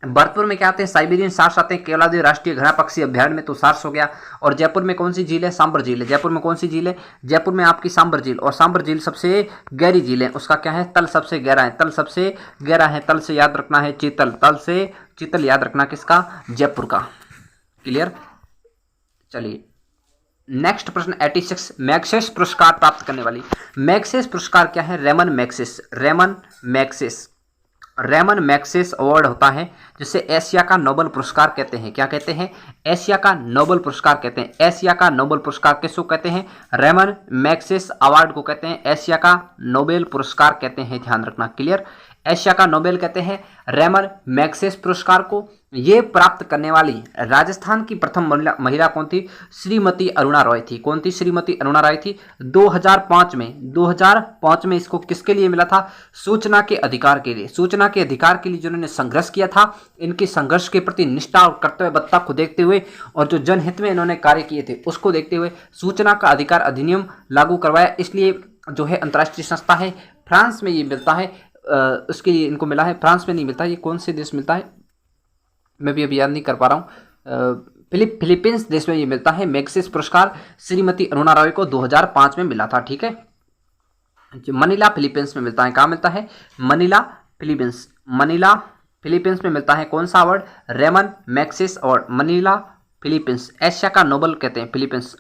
भरतपुर में क्या आते हैं? साइबेरियन सार्स आते हैं। केवलादेव राष्ट्रीय घना पक्षी अभ्यारण्य में तो सार्स हो गया। और जयपुर में कौन सी झील है? सांबर झील है। जयपुर में कौन सी झील है? जयपुर में आपकी सांबर झील। और सांबर झील सबसे गहरी झील है। उसका क्या है? तल सबसे गहरा है। तल सबसे गहरा है। तल से याद रखना है चीतल। तल से चीतल याद रखना किसका? जयपुर का। क्लियर? चलिए नेक्स्ट प्रश्न 86। मैग्सेस पुरस्कार प्राप्त करने वाली। मैग्सेस पुरस्कार क्या है? Ramon Magsaysay. Ramon Magsaysay. Ramon Magsaysay award होता है जिसे एशिया का नोबेल पुरस्कार कहते हैं। क्या कहते हैं? एशिया का नोबेल पुरस्कार कहते हैं। एशिया का नोबेल पुरस्कार किसको कहते हैं? रेमन मैग्सेस अवार्ड को कहते हैं एशिया का नोबेल पुरस्कार कहते हैं। ध्यान रखना। क्लियर? एशिया का नोबेल कहते हैं रेमन मैग्सेस पुरस्कार को। ये प्राप्त करने वाली राजस्थान की प्रथम महिला कौन थी? श्रीमती अरुणा रॉय थी। कौन थी? श्रीमती अरुणा रॉय थी। 2005 में इसको किसके लिए मिला था? सूचना के अधिकार के लिए। सूचना के अधिकार के लिए जिन्होंने संघर्ष किया था, इनके संघर्ष के प्रति निष्ठा और कर्तव्यबद्धता को देखते हुए और जो जनहित में इन्होंने कार्य किए थे उसको देखते हुए सूचना का अधिकार अधिनियम लागू करवाया। इसलिए जो है अंतर्राष्ट्रीय संस्था है, फ्रांस में ये मिलता है, उसके लिए इनको मिला है। फ्रांस में नहीं मिलता, ये कौन से देश मिलता है मैं भी अभी याद नहीं कर पा रहा हूँ। फिलीपींस देश में ये मिलता है। मैग्सेस पुरस्कार श्रीमती अरुणा रॉय को 2005 में मिला था। ठीक है, मनीला फिलीपींस में मिलता है। कहाँ मिलता है? Manila Philippines. मनीला फिलीपींस में मिलता है कौन सा award? Ramon Magsaysay award. Manila Philippines. Asia का नोबेल कहते हैं फिलीपींस।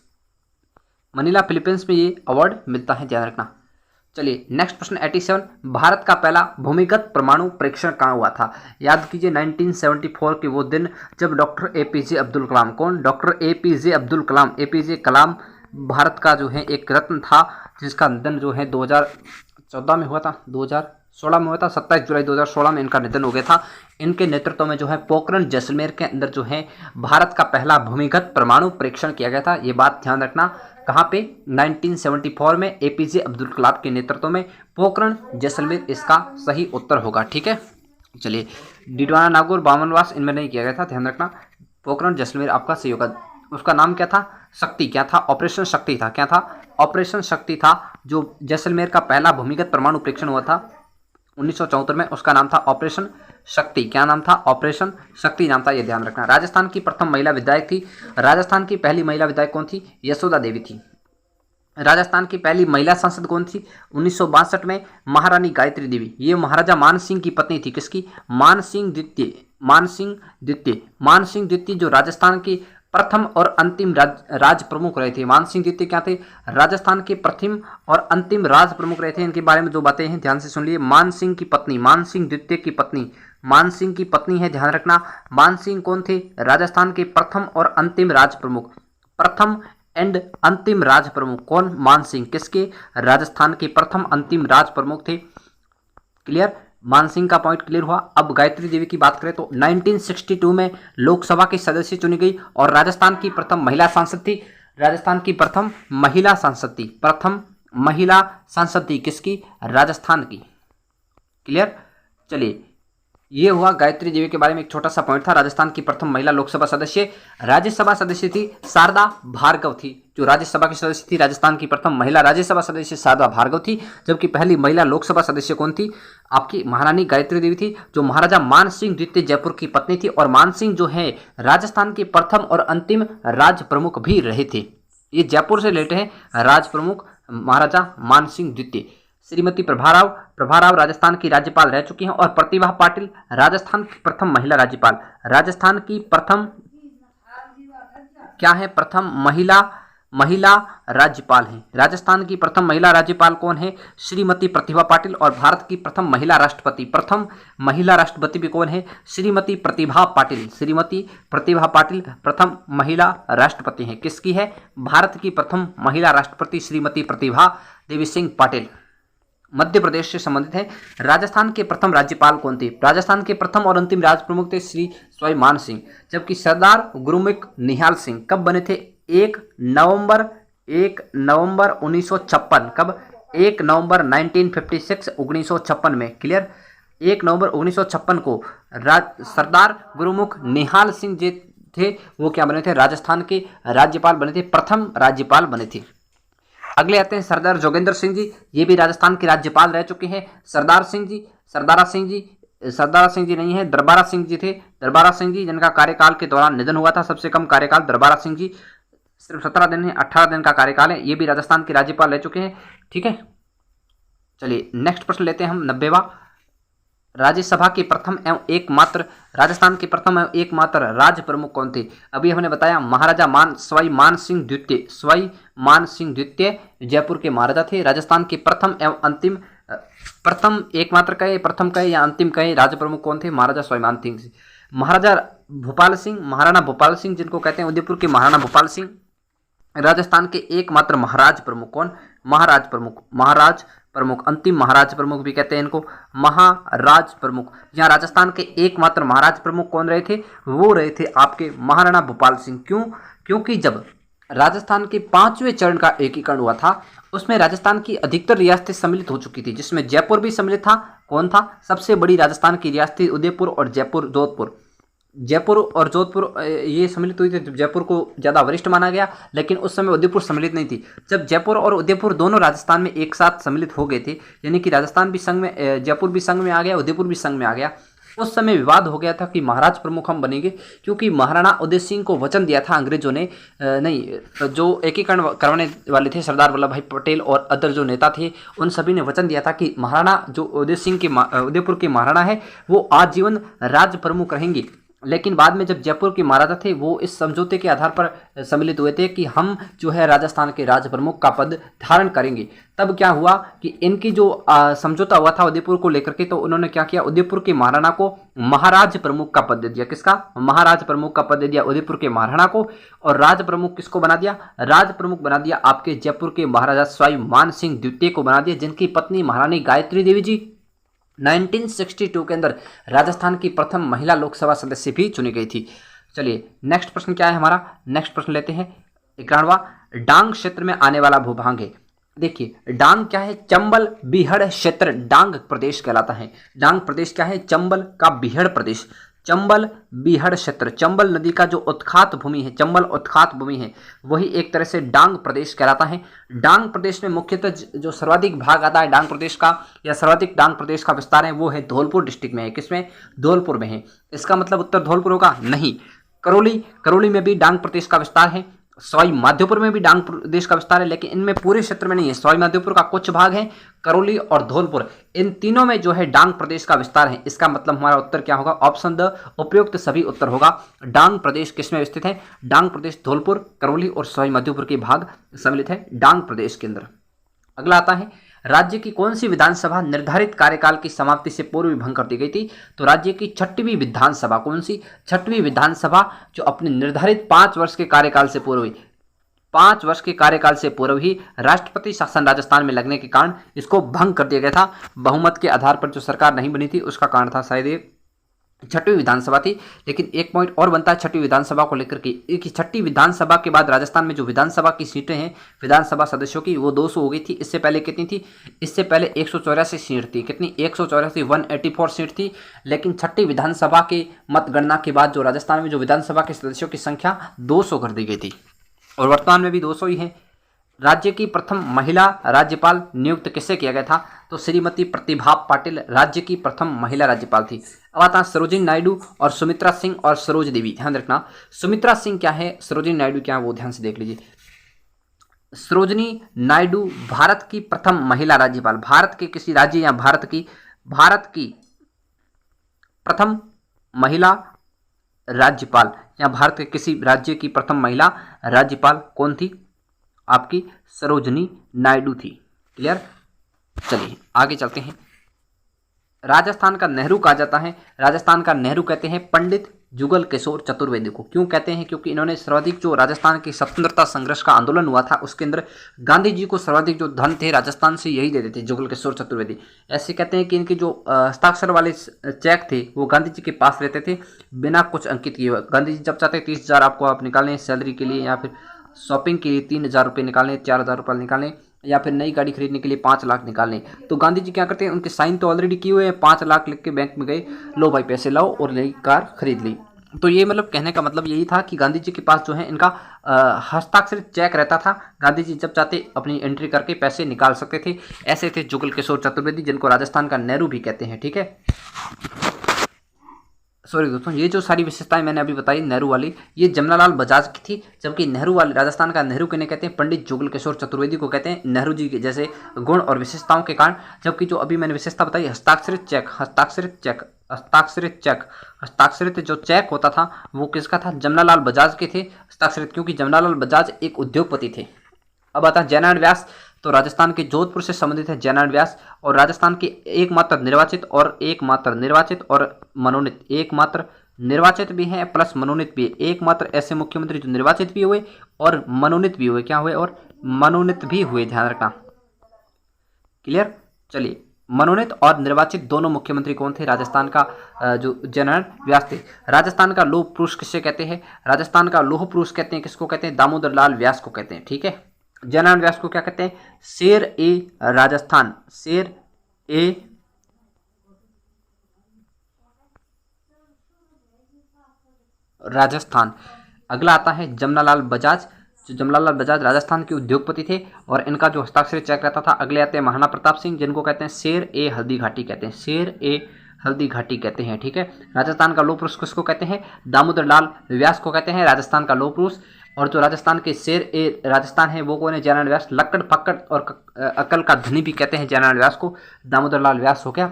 मनीला फिलीपींस में ये अवार्ड मिलता है, ध्यान रखना। चलिए नेक्स्ट प्रश्न 87। भारत का पहला भूमिगत परमाणु परीक्षण कहाँ हुआ था? याद कीजिए 1974 के वो दिन जब डॉक्टर एपीजे अब्दुल कलाम, कौन? Doctor APJ Abdul Kalam. APJ Kalam Bharat का जो है एक रत्न था जिसका निधन जो है 2014 में हुआ था, 2016 में हुआ था। 27 जुलाई 2016 में इनका निधन हो गया था। इनके नेतृत्व में जो है पोखरण जैसलमेर के अंदर जो है भारत का पहला भूमिगत परमाणु परीक्षण किया गया था। ये बात ध्यान रखना। कहाँ पे? 1974 में एपीजे अब्दुल कलाम के नेतृत्व में पोखरण जैसलमेर इसका सही उत्तर होगा। ठीक है, चलिए डिडवाना नागौर बामनवास इनमें नहीं किया गया था, ध्यान रखना। पोखरण जैसलमेर आपका सही होगा। उसका नाम क्या था? शक्ति। क्या था? ऑपरेशन शक्ति था। क्या था? ऑपरेशन शक्ति था। जो जैसलमेर का पहला भूमिगत परमाणु परीक्षण हुआ था 1974 में, उसका नाम था ऑपरेशन शक्ति। क्या नाम था? ऑपरेशन शक्ति नाम था, ये ध्यान रखना। राजस्थान की प्रथम महिला विधायक थी। राजस्थान की पहली महिला विधायक कौन थी? यशोदा देवी थी। राजस्थान की पहली महिला सांसद कौन थी? 1962 में महारानी गायत्री देवी। ये महाराजा मान सिंह की पत्नी थी। किसकी? मान सिंह द्वितीय। मान सिंह द्वितीय। मान सिंह द्वितीय जो राजस्थान की प्रथम और अंतिम राज प्रमुख रहे थे। मान सिंह द्वितीय क्या थे? राजस्थान के प्रथम और अंतिम राज प्रमुख रहे थे। इनके बारे में दो बातें हैं, ध्यान से सुन लिए। मान सिंह की पत्नी, मान सिंह द्वितीय की पत्नी, मान सिंह की पत्नी है, ध्यान रखना। मान सिंह कौन थे? राजस्थान के प्रथम और अंतिम राज प्रमुख। प्रथम एंड अंतिम राज प्रमुख कौन? मान सिंह। किसके? राजस्थान के प्रथम अंतिम राज प्रमुख थे। क्लियर? मान सिंह का पॉइंट क्लियर हुआ। अब गायत्री देवी की बात करें तो 1962 में लोकसभा के सदस्य चुनी गई और राजस्थान की प्रथम महिला सांसद थी। राजस्थान की प्रथम महिला सांसद थी। प्रथम महिला सांसद थी किसकी? राजस्थान की। क्लियर? चलिए ये हुआ गायत्री देवी के बारे में एक छोटा सा पॉइंट था। राजस्थान की प्रथम महिला लोकसभा सदस्य। राज्यसभा सदस्य थी शारदा भार्गव थी, जो राज्यसभा की सदस्य थी। राजस्थान की प्रथम महिला राज्यसभा सदस्य शारदा भार्गव थी, जबकि पहली महिला लोकसभा सदस्य कौन थी? आपकी महारानी गायत्री देवी थी, जो महाराजा मान सिंह द्वितीय जयपुर की पत्नी थी। और मान सिंह जो है राजस्थान के प्रथम और अंतिम राज प्रमुख भी रहे थे। ये जयपुर से रिलेटेड है। राज प्रमुख महाराजा मान सिंह द्वितीय। श्रीमती प्रभा राव राजस्थान की राज्यपाल रह चुकी हैं। और प्रतिभा पाटिल राजस्थान की प्रथम महिला राज्यपाल। राजस्थान की प्रथम क्या है, प्रथम महिला राज्यपाल हैं। राजस्थान की प्रथम महिला राज्यपाल कौन है, श्रीमती प्रतिभा पाटिल। और भारत की प्रथम महिला राष्ट्रपति भी कौन है, श्रीमती प्रतिभा पाटिल। श्रीमती प्रतिभा पाटिल प्रथम महिला राष्ट्रपति हैं। किसकी है, भारत की प्रथम महिला राष्ट्रपति श्रीमती प्रतिभा देवी सिंह पाटिल, मध्य प्रदेश से संबंधित है। राजस्थान के प्रथम राज्यपाल कौन थे, राजस्थान के प्रथम और अंतिम राज प्रमुख थे श्री सवाई मान सिंह। जबकि सरदार गुरुमुख निहाल सिंह कब बने थे, 1 नवंबर 1956। कब, 1 नवंबर 1956 में, क्लियर। 1 नवंबर 1956 को सरदार गुरुमुख निहाल सिंह जी थे, वो क्या बने थे, राजस्थान के राज्यपाल बने थे, प्रथम राज्यपाल बने थे। अगले आते हैं सरदार जोगेंद्र सिंह जी, ये भी राजस्थान के राज्यपाल रह चुके हैं। सरदारा सिंह जी नहीं है, दरबारा सिंह जी थे। दरबारा सिंह जी जिनका कार्यकाल के दौरान निधन हुआ था, सबसे कम कार्यकाल दरबारा सिंह जी, सिर्फ 17 दिन है, 18 दिन का कार्यकाल है। ये भी राजस्थान के राज्यपाल रह चुके हैं, ठीक है। चलिए नेक्स्ट प्रश्न लेते हैं हम, 90वां। राज्यसभा के प्रथम एवं एकमात्र, राजस्थान के प्रथम एवं एकमात्र राज्य प्रमुख कौन थे, अभी हमने बताया महाराजा सवाई मान सिंह द्वितीय जयपुर के महाराजा थे। राजस्थान के प्रथम एवं अंतिम, प्रथम एकमात्र कहे, प्रथम कहे या अंतिम कहे, राज्य प्रमुख कौन थे, महाराजा सवाई मान सिंह। महाराजा भोपाल सिंह, महाराणा भोपाल सिंह जिनको कहते हैं उदयपुर के महाराणा भोपाल सिंह। राजस्थान के एकमात्र महाराज प्रमुख कौन, महाराज प्रमुख, अंतिम महाराज प्रमुख भी कहते हैं इनको, महाराज प्रमुख। यहाँ राजस्थान के एकमात्र महाराज प्रमुख कौन रहे थे, वो रहे थे आपके महाराणा भोपाल सिंह। क्यों, क्योंकि जब राजस्थान के 5वें चरण का एकीकरण हुआ था, उसमें राजस्थान की अधिकतर रियासतें सम्मिलित हो चुकी थी, जिसमें जयपुर भी सम्मिलित था। कौन था, सबसे बड़ी राजस्थान की रियासत थी उदयपुर और जयपुर और जोधपुर ये सम्मिलित हुई थी। जयपुर को ज़्यादा वरिष्ठ माना गया, लेकिन उस समय उदयपुर सम्मिलित नहीं थी। जब जयपुर और उदयपुर दोनों राजस्थान में एक साथ सम्मिलित हो गए थे, यानी कि राजस्थान भी संघ में, जयपुर भी संघ में आ गया, उदयपुर भी संघ में आ गया, उस समय विवाद हो गया था कि महाराज प्रमुख हम बनेंगे, क्योंकि महाराणा उदय सिंह को वचन दिया था अंग्रेजों ने, जो एकीकरण करवाने वाले थे सरदार वल्लभ भाई पटेल और अदर जो नेता थे, उन सभी ने वचन दिया था कि महाराणा जो उदय सिंह के उदयपुर के महाराणा है वो आजीवन राज्य प्रमुख रहेंगे। लेकिन बाद में जब जयपुर के महाराजा थे, वो इस समझौते के आधार पर सम्मिलित हुए थे कि हम जो है राजस्थान के राज प्रमुख का पद धारण करेंगे। तब क्या हुआ कि इनकी जो समझौता हुआ था उदयपुर को लेकर के, तो उन्होंने क्या किया, उदयपुर के महाराणा को महाराज प्रमुख का पद दे दिया। किसका, महाराज प्रमुख का पद दे दिया उदयपुर के महाराणा को। और राज प्रमुख किसको बना दिया, राज प्रमुख बना दिया आपके जयपुर के महाराजा सवाई मान सिंह द्वितीय को बना दिया, जिनकी पत्नी महारानी गायत्री देवी जी 1962 के अंदर राजस्थान की प्रथम महिला लोकसभा सदस्य भी चुनी गई थी। चलिए नेक्स्ट प्रश्न क्या है हमारा, नेक्स्ट प्रश्न लेते हैं 91वां। डांग क्षेत्र में आने वाला भूभाग है। देखिए डांग क्या है, चंबल बीहड़ क्षेत्र डांग प्रदेश कहलाता है। डांग प्रदेश क्या है, चंबल का बीहड़ प्रदेश, चंबल बीहड़ क्षेत्र, चंबल नदी का जो उत्खात भूमि है, चंबल उत्खात भूमि है, वही एक तरह से डांग प्रदेश कहलाता है। डांग प्रदेश में मुख्यतः जो सर्वाधिक भाग आता है डांग प्रदेश का, या सर्वाधिक डांग प्रदेश का विस्तार है, वो है धौलपुर डिस्ट्रिक्ट में है। किसमें, धौलपुर में है। इसका मतलब उत्तर धौलपुर होगा, नहीं, करौली में भी डांग प्रदेश का विस्तार है, सवाई माधोपुर में भी डांग प्रदेश का विस्तार है, लेकिन इनमें पूरे क्षेत्र में नहीं है। सवाई माधोपुर का कुछ भाग है, करौली और धौलपुर, इन तीनों में जो है डांग प्रदेश का विस्तार है। इसका मतलब हमारा उत्तर क्या होगा, ऑप्शन द उपयुक्त सभी उत्तर होगा। डांग प्रदेश किसमें स्थित है, डांग प्रदेश धौलपुर, करौली और सवाई माधोपुर के भाग सम्मिलित है डांग प्रदेश के अंदर। अगला आता है, राज्य की कौन सी विधानसभा निर्धारित कार्यकाल की समाप्ति से पूर्व ही भंग कर दी गई थी। तो राज्य की 6वीं विधानसभा, कौन सी, 6वीं विधानसभा, जो अपने निर्धारित 5 वर्ष के कार्यकाल से पूर्व ही, 5 वर्ष के कार्यकाल से पूर्व ही राष्ट्रपति शासन राजस्थान में लगने के कारण इसको भंग कर दिया गया था। बहुमत के आधार पर जो सरकार नहीं बनी थी उसका कारण था शायद ये 6वीं विधानसभा थी। लेकिन एक पॉइंट और बनता है 6वीं विधानसभा को लेकर के, 6वीं विधानसभा के बाद राजस्थान में जो विधानसभा की सीटें हैं विधानसभा सदस्यों की, वो 200 हो गई थी। इससे पहले कितनी थी, इससे पहले 184 सीट थी। कितनी, 184, 184 सीट थी। लेकिन 6वीं विधानसभा के मतगणना के बाद जो राजस्थान में जो विधानसभा के सदस्यों की संख्या 200 कर दी गई थी, और वर्तमान में भी 200 ही है। राज्य की प्रथम महिला राज्यपाल नियुक्त किससे किया गया था, तो श्रीमती प्रतिभा पाटिल राज्य की प्रथम महिला राज्यपाल थी। अब आता है सरोजिनी नायडू और सुमित्रा सिंह और सरोज देवी। ध्यान रखना, सुमित्रा सिंह क्या है, सरोजिनी नायडू क्या है, वो ध्यान से देख लीजिए। सरोजिनी नायडू भारत की प्रथम महिला राज्यपाल, भारत के किसी राज्य या भारत की प्रथम महिला राज्यपाल या भारत के किसी राज्य की प्रथम महिला राज्यपाल कौन थी? आपकी सरोजनी नायडू थी। क्लियर? चलिए आगे चलते हैं। राजस्थान का नेहरू कहा जाता है। राजस्थान का नेहरू कहते हैं पंडित जुगल किशोर चतुर्वेदी को। क्यों कहते हैं? क्योंकि इन्होंने सर्वाधिक जो राजस्थान की स्वतंत्रता संघर्ष का आंदोलन हुआ था उसके अंदर गांधी जी को सर्वाधिक जो धन थे राजस्थान से यही देते थे जुगल किशोर चतुर्वेदी। ऐसे कहते हैं कि इनके जो हस्ताक्षर वाले चेक थे वो गांधी जी के पास रहते थे बिना कुछ अंकित किए हुए। गांधी जी जब चाहते 30,000 आपको आप निकालें सैलरी के लिए, या फिर शॉपिंग के लिए 3,000 रुपये निकालें, 4,000 रुपये निकालें, या फिर नई गाड़ी खरीदने के लिए 5 लाख निकालने, तो गांधी जी क्या करते हैं, उनके साइन तो ऑलरेडी किए हुए हैं, 5 लाख लिख के बैंक में गए, लो भाई पैसे लाओ और नई कार खरीद ली। तो ये मतलब कहने का मतलब यही था कि गांधी जी के पास जो है इनका हस्ताक्षरित चेक रहता था। गांधी जी जब चाहते अपनी एंट्री करके पैसे निकाल सकते थे। ऐसे थे जुगल किशोर चतुर्वेदी, जिनको राजस्थान का नेहरू भी कहते हैं। ठीक है, सॉरी दोस्तों, ये जो सारी विशेषताएं मैंने अभी बताई नेहरू वाली, ये जमनालाल बजाज की थी, जबकि नेहरू वाली राजस्थान का नेहरू किन्हें कहते हैं? पंडित जुगल किशोर चतुर्वेदी को कहते हैं, नेहरू जी के जैसे गुण और विशेषताओं के कारण। जबकि जो अभी मैंने विशेषता बताई हस्ताक्षरित चेक, हस्ताक्षरित चेक, हस्ताक्षरित चेक, हस्ताक्षरित जो चेक होता था वो किसका था? जमनालाल बजाज के थे हस्ताक्षरित, क्योंकि जमनालाल बजाज एक उद्योगपति थे। अब आता है जयनारायण व्यास, तो राजस्थान के जोधपुर से संबंधित है जयनारायण व्यास, और राजस्थान के एकमात्र निर्वाचित और मनोनीत, एकमात्र निर्वाचित भी हैं प्लस मनोनीत भी है, एकमात्र ऐसे मुख्यमंत्री जो निर्वाचित भी हुए और मनोनीत भी हुए। क्या हुए? और मनोनीत भी हुए, ध्यान रखना। क्लियर? चलिए, मनोनीत और निर्वाचित दोनों मुख्यमंत्री कौन थे? राजस्थान का जो जयनारायण व्यास थे। राजस्थान का लौह पुरुष किसे कहते हैं? राजस्थान का लौह पुरुष कहते हैं किसको कहते हैं? दामोदर लाल व्यास को कहते हैं। ठीक है, जयनारायण व्यास को क्या कहते हैं? शेर ए राजस्थान, शेर ए राजस्थान। अगला आता है जमनालाल बजाज। जो जमनालाल बजाज राजस्थान के उद्योगपति थे और इनका जो हस्ताक्षरित चेक रहता था। अगले आते हैं महाराणा प्रताप सिंह, जिनको कहते हैं शेर ए हल्दी घाटी कहते हैं, शेर ए हल्दी घाटी कहते हैं। ठीक है, राजस्थान का लौह पुरुष किसको कहते हैं? दामोदर लाल व्यास को कहते हैं राजस्थान का लौह पुरुष। और जो राजस्थान के शेर ए राजस्थान है वो कौन है? जयनारायण व्यास। लक्कड़ पक्कड़ और अकल का धनी भी कहते हैं जयनारायण व्यास को। दामोदर लाल व्यास हो गया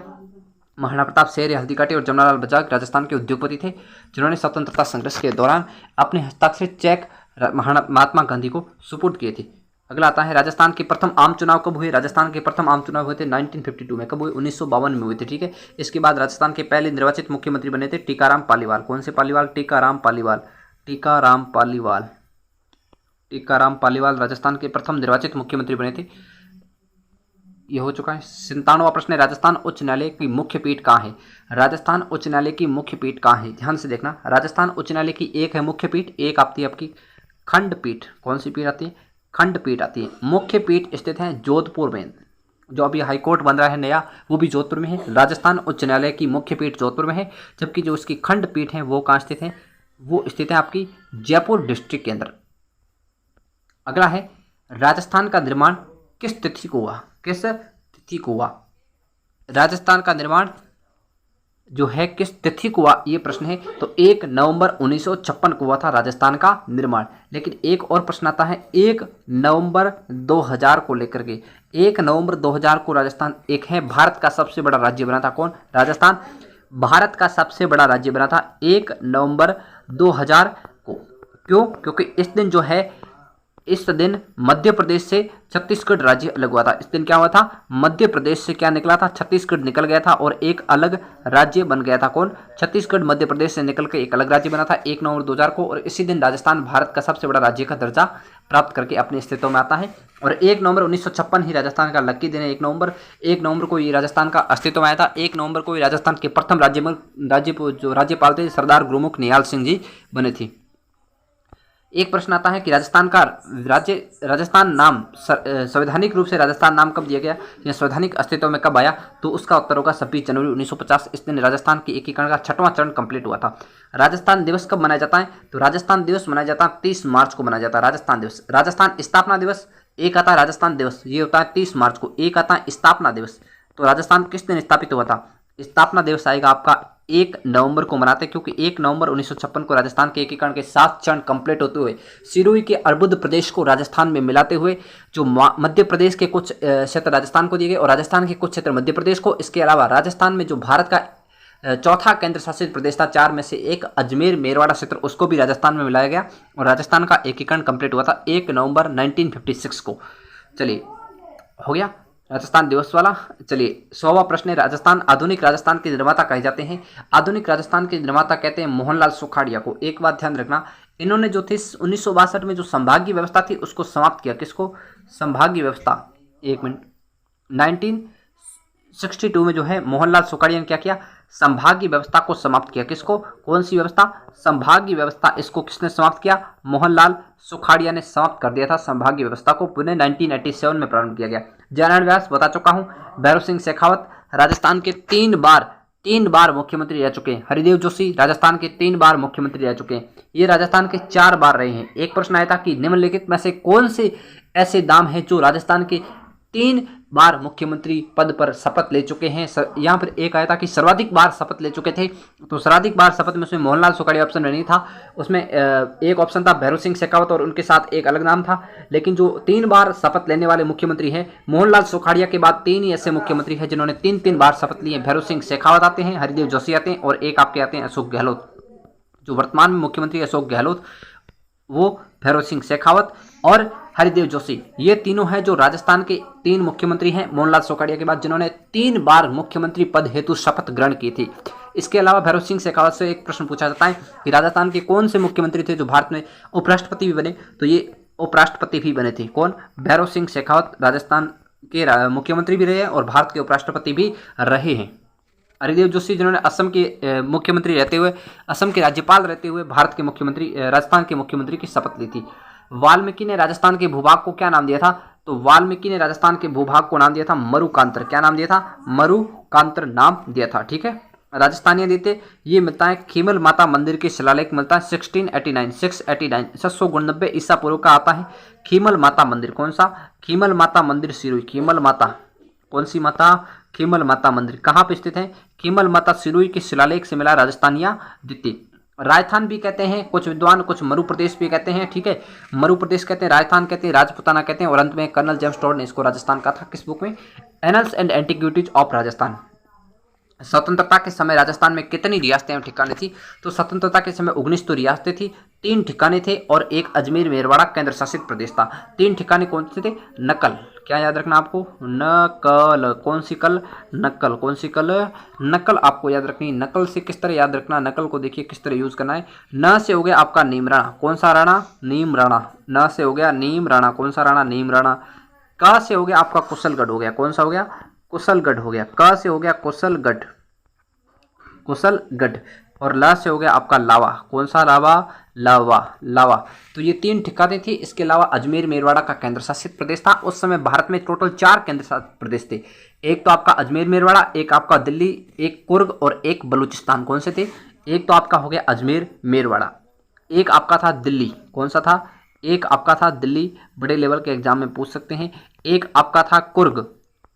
महाराणा प्रताप, शेर ए हल्दी घाटी, और जमनालाल बजाज राजस्थान के उद्योगपति थे जिन्होंने स्वतंत्रता संघर्ष के दौरान अपने हस्ताक्षरित चेक महात्मा गांधी को सुपुर्द किए थे। अगला आता है राजस्थान के प्रथम आम चुनाव कब हुए? राजस्थान के प्रथम आम चुनाव हुए थे 1952 में। कब हुए? 1952 में हुए थे। ठीक है, इसके बाद राजस्थान के पहले निर्वाचित मुख्यमंत्री बने थे टीकाराम पालीवाल। कौन से पालीवाल? टीकाराम पालीवाल, टीकाराम पालीवाल, टीकाराम पालीवाल राजस्थान के प्रथम निर्वाचित मुख्यमंत्री बने थे। ये हो चुका है। 97वां प्रश्न है, राजस्थान उच्च न्यायालय की मुख्य पीठ कहाँ है? राजस्थान उच्च न्यायालय की मुख्य पीठ कहाँ है? ध्यान से देखना, राजस्थान उच्च न्यायालय की एक है मुख्य पीठ, एक आती है आपकी खंडपीठ। कौन सी पीठ आती है? खंडपीठ आती है। मुख्य पीठ स्थित है जोधपुर में। जो अभी हाईकोर्ट बन रहा है नया, वो भी जोधपुर में है। राजस्थान उच्च न्यायालय की मुख्य पीठ जोधपुर में है, जबकि जो उसकी खंडपीठ है वो कहाँ स्थित है? वो स्थित है आपकी जयपुर डिस्ट्रिक्ट के अंदर। अगला है, राजस्थान का निर्माण किस तिथि को हुआ? किस तिथि को हुआ? राजस्थान का निर्माण जो है किस तिथि को हुआ, ये प्रश्न है। तो 1 नवंबर 1956 को हुआ था राजस्थान का निर्माण। लेकिन एक और प्रश्न आता है 1 नवंबर 2000 को लेकर के। 1 नवंबर 2000 को राजस्थान एक है भारत का सबसे बड़ा राज्य बना था। कौन? राजस्थान भारत का सबसे बड़ा राज्य बना था 1 नवंबर 2000 को। क्यों? क्योंकि इस दिन जो है, इस दिन मध्य प्रदेश से छत्तीसगढ़ राज्य अलग हुआ था। इस दिन क्या हुआ था? मध्य प्रदेश से क्या निकला था? छत्तीसगढ़ निकल गया था और एक अलग राज्य बन गया था। कौन? छत्तीसगढ़ मध्य प्रदेश से निकल के एक अलग राज्य बना था 1 नवंबर 2000 को। और इसी दिन राजस्थान भारत का सबसे बड़ा राज्य का दर्जा प्राप्त करके अपने अस्तित्व में आता है। और 1 नवंबर 1956 ही राजस्थान का लकी दिन है। 1 नवंबर को ये राजस्थान का अस्तित्व में आया था। 1 नवंबर को ये राजस्थान के प्रथम जो राज्यपाल थे सरदार गुरुमुख निहाल सिंह जी बने थे। एक प्रश्न आता है कि राजस्थान नाम संवैधानिक रूप से राजस्थान नाम कब दिया गया या संवैधानिक अस्तित्व में कब आया? तो उसका उत्तर होगा 26 जनवरी 1950। इस दिन राजस्थान के एकीकरण का 6वां चरण कंप्लीट हुआ था। राजस्थान दिवस कब मनाया जाता है? तो राजस्थान दिवस मनाया जाता है 30 मार्च को मनाया जाता है राजस्थान दिवस। राजस्थान स्थापना दिवस एक आता है, राजस्थान दिवस ये होता है 30 मार्च को। एक आता है स्थापना दिवस। तो राजस्थान किस दिन स्थापित हुआ था? स्थापना दिवस आएगा आपका 1 नवंबर को मनाते हैं, क्योंकि 1 नवंबर 1956 को राजस्थान के एकीकरण के 7 चरण कंप्लीट होते हुए सिरोही के अर्बुद प्रदेश को राजस्थान में मिलाते हुए जो मध्य प्रदेश के कुछ क्षेत्र राजस्थान को दिए गए और राजस्थान के कुछ क्षेत्र मध्य प्रदेश को। इसके अलावा राजस्थान में जो भारत का चौथा केंद्र शासित प्रदेश था 4 में से एक, अजमेर मेरवाड़ा क्षेत्र, उसको भी राजस्थान में मिलाया गया और राजस्थान का एकीकरण कंप्लीट हुआ था 1 नवंबर 1956 को। चलिए हो गया राजस्थान दिवस वाला। चलिए 100वां प्रश्न है, राजस्थान आधुनिक राजस्थान के निर्माता कहे जाते हैं। आधुनिक राजस्थान के निर्माता कहते हैं मोहनलाल सुखाड़िया को। एक बात ध्यान रखना, इन्होंने जो थी 1962 में जो संभागीय व्यवस्था थी उसको समाप्त किया। किसको? संभागीय व्यवस्था। एक मिनट, 1962 में जो है मोहनलाल सुखाड़िया ने क्या किया? संभागीय व्यवस्था को समाप्त किया। किसको? कौन सी व्यवस्था? संभागीय व्यवस्था। इसको किसने समाप्त किया? मोहनलाल सुखाड़िया ने समाप्त कर दिया था संभागीय व्यवस्था को। पुणे 1987 में प्रारंभ किया गया। जयनारायण व्यास बता चुका हूं। भैरव सिंह शेखावत राजस्थान के तीन बार मुख्यमंत्री रह चुके हैं। हरिदेव जोशी राजस्थान के 3 बार मुख्यमंत्री रह चुके हैं। ये राजस्थान के 4 बार रहे हैं। एक प्रश्न आया था कि निम्नलिखित में से कौन से ऐसे नाम हैं जो राजस्थान के 3 बार मुख्यमंत्री पद पर शपथ ले चुके हैं। यहाँ पर एक आया था कि सर्वाधिक बार शपथ ले चुके थे, तो सर्वाधिक बार शपथ में उसमें मोहनलाल सुखाड़िया ऑप्शन में नहीं था। उसमें एक ऑप्शन था भैरव सिंह शेखावत और उनके साथ एक अलग नाम था। लेकिन जो 3 बार शपथ लेने वाले मुख्यमंत्री हैं, मोहनलाल सुखाड़िया के बाद 3 ही ऐसे मुख्यमंत्री हैं जिन्होंने 3 बार शपथ ली है। भैरव सिंह शेखावत आते हैं, हरिदेव जोशी आते हैं और एक आपके आते हैं अशोक गहलोत। जो वर्तमान में मुख्यमंत्री अशोक गहलोत, वो भैरव सिंह शेखावत और हरिदेव जोशी, ये तीनों हैं जो राजस्थान के 3 मुख्यमंत्री हैं मोहनलाल सुखाड़िया के बाद जिन्होंने 3 बार मुख्यमंत्री पद हेतु शपथ ग्रहण की थी। इसके अलावा भैरव सिंह शेखावत से एक प्रश्न पूछा जाता है कि राजस्थान के कौन से मुख्यमंत्री थे जो भारत में उपराष्ट्रपति भी बने, तो ये उपराष्ट्रपति भी बने थे। कौन? भैरव सिंह शेखावत राजस्थान के मुख्यमंत्री भी रहे हैं और भारत के उपराष्ट्रपति भी रहे हैं। हरिदेव जोशी जिन्होंने असम के मुख्यमंत्री रहते हुए, असम के राज्यपाल रहते हुए भारत के मुख्यमंत्री, राजस्थान के मुख्यमंत्री की शपथ ली थी। वाल्मीकि ने राजस्थान के भूभाग को क्या नाम दिया था? तो वाल्मीकि ने राजस्थान के भूभाग को नाम दिया था मरुकांतर। क्या नाम दिया था? मरुकांतर नाम दिया था। ठीक है, राजस्थानीय देते ये मिलता है खीमल माता मंदिर के शिलालेख मिलता है 689 790 ईसा पूर्व का आता है खीमल माता मंदिर। कौन सा? खीमल माता मंदिर सिरोही। खीमल माता, कौन सी माता? खीमल माता मंदिर कहाँ पे स्थित है? खीमल माता सिरोही के शिलालेख से मिला राजस्थानिया द्वितीय। राजस्थान भी कहते हैं कुछ विद्वान, कुछ मरु प्रदेश भी कहते हैं। ठीक है, मरु प्रदेश कहते हैं, राजस्थान कहते हैं, राजपुताना कहते हैं और अंत में कर्नल जेम्स टॉड ने इसको राजस्थान का था। किस बुक में? Annuls and antiquities of Rajasthan. स्वतंत्रता के समय राजस्थान में कितनी रियासतें और ठिकाने थी? तो स्वतंत्रता के समय 19 तो रियासतें थी, 3 ठिकाने थे और एक अजमेर मेरवाड़ा केंद्र शासित प्रदेश था। 3 ठिकाने कौन से थे? नकल, क्या याद रखना आपको? नकल। कौन सी कल? नकल। कौन सी कल? नकल आपको याद रखनी। नकल से किस तरह याद रखना? नकल को देखिए किस तरह यूज करना है। न से हो गया आपका नीम राणा। कौन सा राणा? नीम राणा। न से हो गया नीम राणा। कौन सा राणा? नीम राणा। क से हो गया आपका कुशलगढ़ हो गया। कौन सा हो गया? कुशलगढ़ हो गया। क से हो गया कुशलगढ़, कुशलगढ़। और ला से हो गया आपका लावा। कौन सा? लावा, लावा, लावा। तो ये 3 ठिकाने थी। इसके अलावा अजमेर मेरवाड़ा का केंद्र शासित प्रदेश था। उस समय भारत में टोटल 4 केंद्र शासित प्रदेश थे। एक तो आपका अजमेर मेरवाड़ा, एक आपका दिल्ली, एक कुर्ग और एक बलूचिस्तान। कौन से थे? एक तो आपका हो गया अजमेर मेरवाड़ा, एक आपका था दिल्ली। कौन सा था? एक आपका था दिल्ली, बड़े लेवल के एग्जाम में पूछ सकते हैं। एक आपका था कुर्ग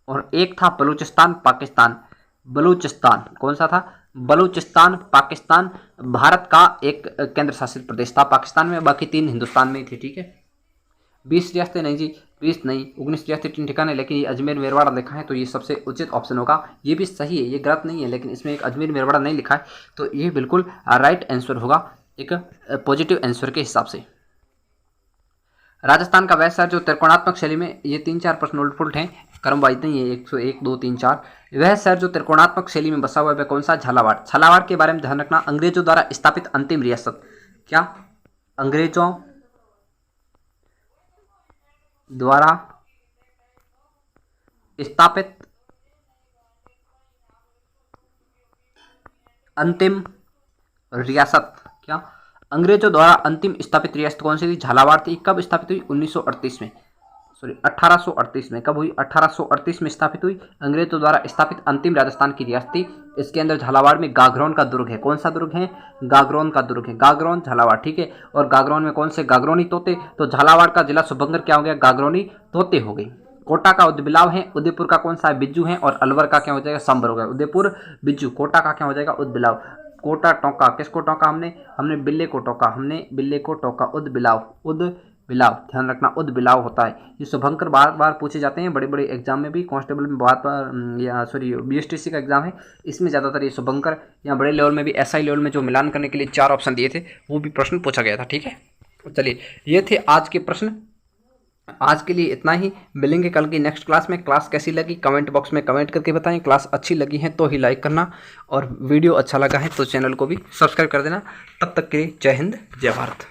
और एक था बलूचिस्तान पाकिस्तान। बलूचिस्तान कौन सा था? बलूचिस्तान पाकिस्तान भारत का एक केंद्र शासित प्रदेश था पाकिस्तान में, बाकी 3 हिंदुस्तान में ही थे। ठीक है, 20 रियासतें नहीं जी, 20 नहीं, 19 रियासतें 3 ठिकाने, लेकिन ये अजमेर मेरवाड़ा लिखा है तो ये सबसे उचित ऑप्शन होगा। ये भी सही है, ये गलत नहीं है, लेकिन इसमें एक अजमेर मेरवाड़ा नहीं लिखा है तो ये बिल्कुल राइट आंसर होगा एक पॉजिटिव आंसर के हिसाब से। राजस्थान का वह शहर जो त्रिकोणात्मक शैली में, ये 3-4 प्रश्न उलट पुलट हैं, क्रम वाइज नहीं है, 101 2 3 4। वह शहर जो त्रिकोणात्मक शैली में बसा हुआ है वह कौन सा? झालावाड़। झालावाड़ के बारे में ध्यान रखना, अंग्रेजों द्वारा स्थापित अंतिम रियासत। क्या? अंग्रेजों द्वारा स्थापित अंतिम रियासत। क्या? अंग्रेजों द्वारा अंतिम स्थापित रियासत कौन सी थी? झालावाड़ थी। कब स्थापित हुई? 1938 में, सॉरी 1838 में। कब हुई? 1838 में स्थापित हुई। अंग्रेजों द्वारा स्थापित अंतिम राजस्थान की रियासत थी। इसके अंदर झालावाड़ में गागरोन का दुर्ग है। कौन सा दुर्ग है? गागरोन का दुर्ग है। गागरोन झालावाड़। ठीक है, और गागरोन में कौन से? गागरोनी तोते। तो झालावाड़ का जिला शुभंकर क्या हो गया? गागरोनी तोते हो गई। कोटा का उदबिलाव है। उदयपुर का कौन सा है? बिज्जू है। और अलवर का क्या हो जाएगा? सांबर हो गया। उदयपुर बिज्जू, कोटा का क्या हो जाएगा? उदबिलाव। कोटा टोंका, किसको टोका? हमने बिल्ले को टोका, हमने बिल्ले को टोका। उदबिलाव, उदबिलाव। बिलाव, ध्यान रखना उद बिलाव होता है। ये शुभंकर बार बार पूछे जाते हैं बड़े बड़े एग्जाम में भी, कांस्टेबल में बहुत बार, या सॉरी बीएसटीसी का एग्जाम है इसमें ज़्यादातर ये शुभंकर, या बड़े लेवल में भी एसआई लेवल में जो मिलान करने के लिए 4 ऑप्शन दिए थे वो भी प्रश्न पूछा गया था। ठीक है, चलिए ये थे आज के प्रश्न। आज के लिए इतना ही, मिलेंगे कल की नेक्स्ट क्लास में। क्लास कैसी लगी कमेंट बॉक्स में कमेंट करके बताएं। क्लास अच्छी लगी है तो ही लाइक करना, और वीडियो अच्छा लगा है तो चैनल को भी सब्सक्राइब कर देना। तब तक के लिए जय हिंद जय भारत।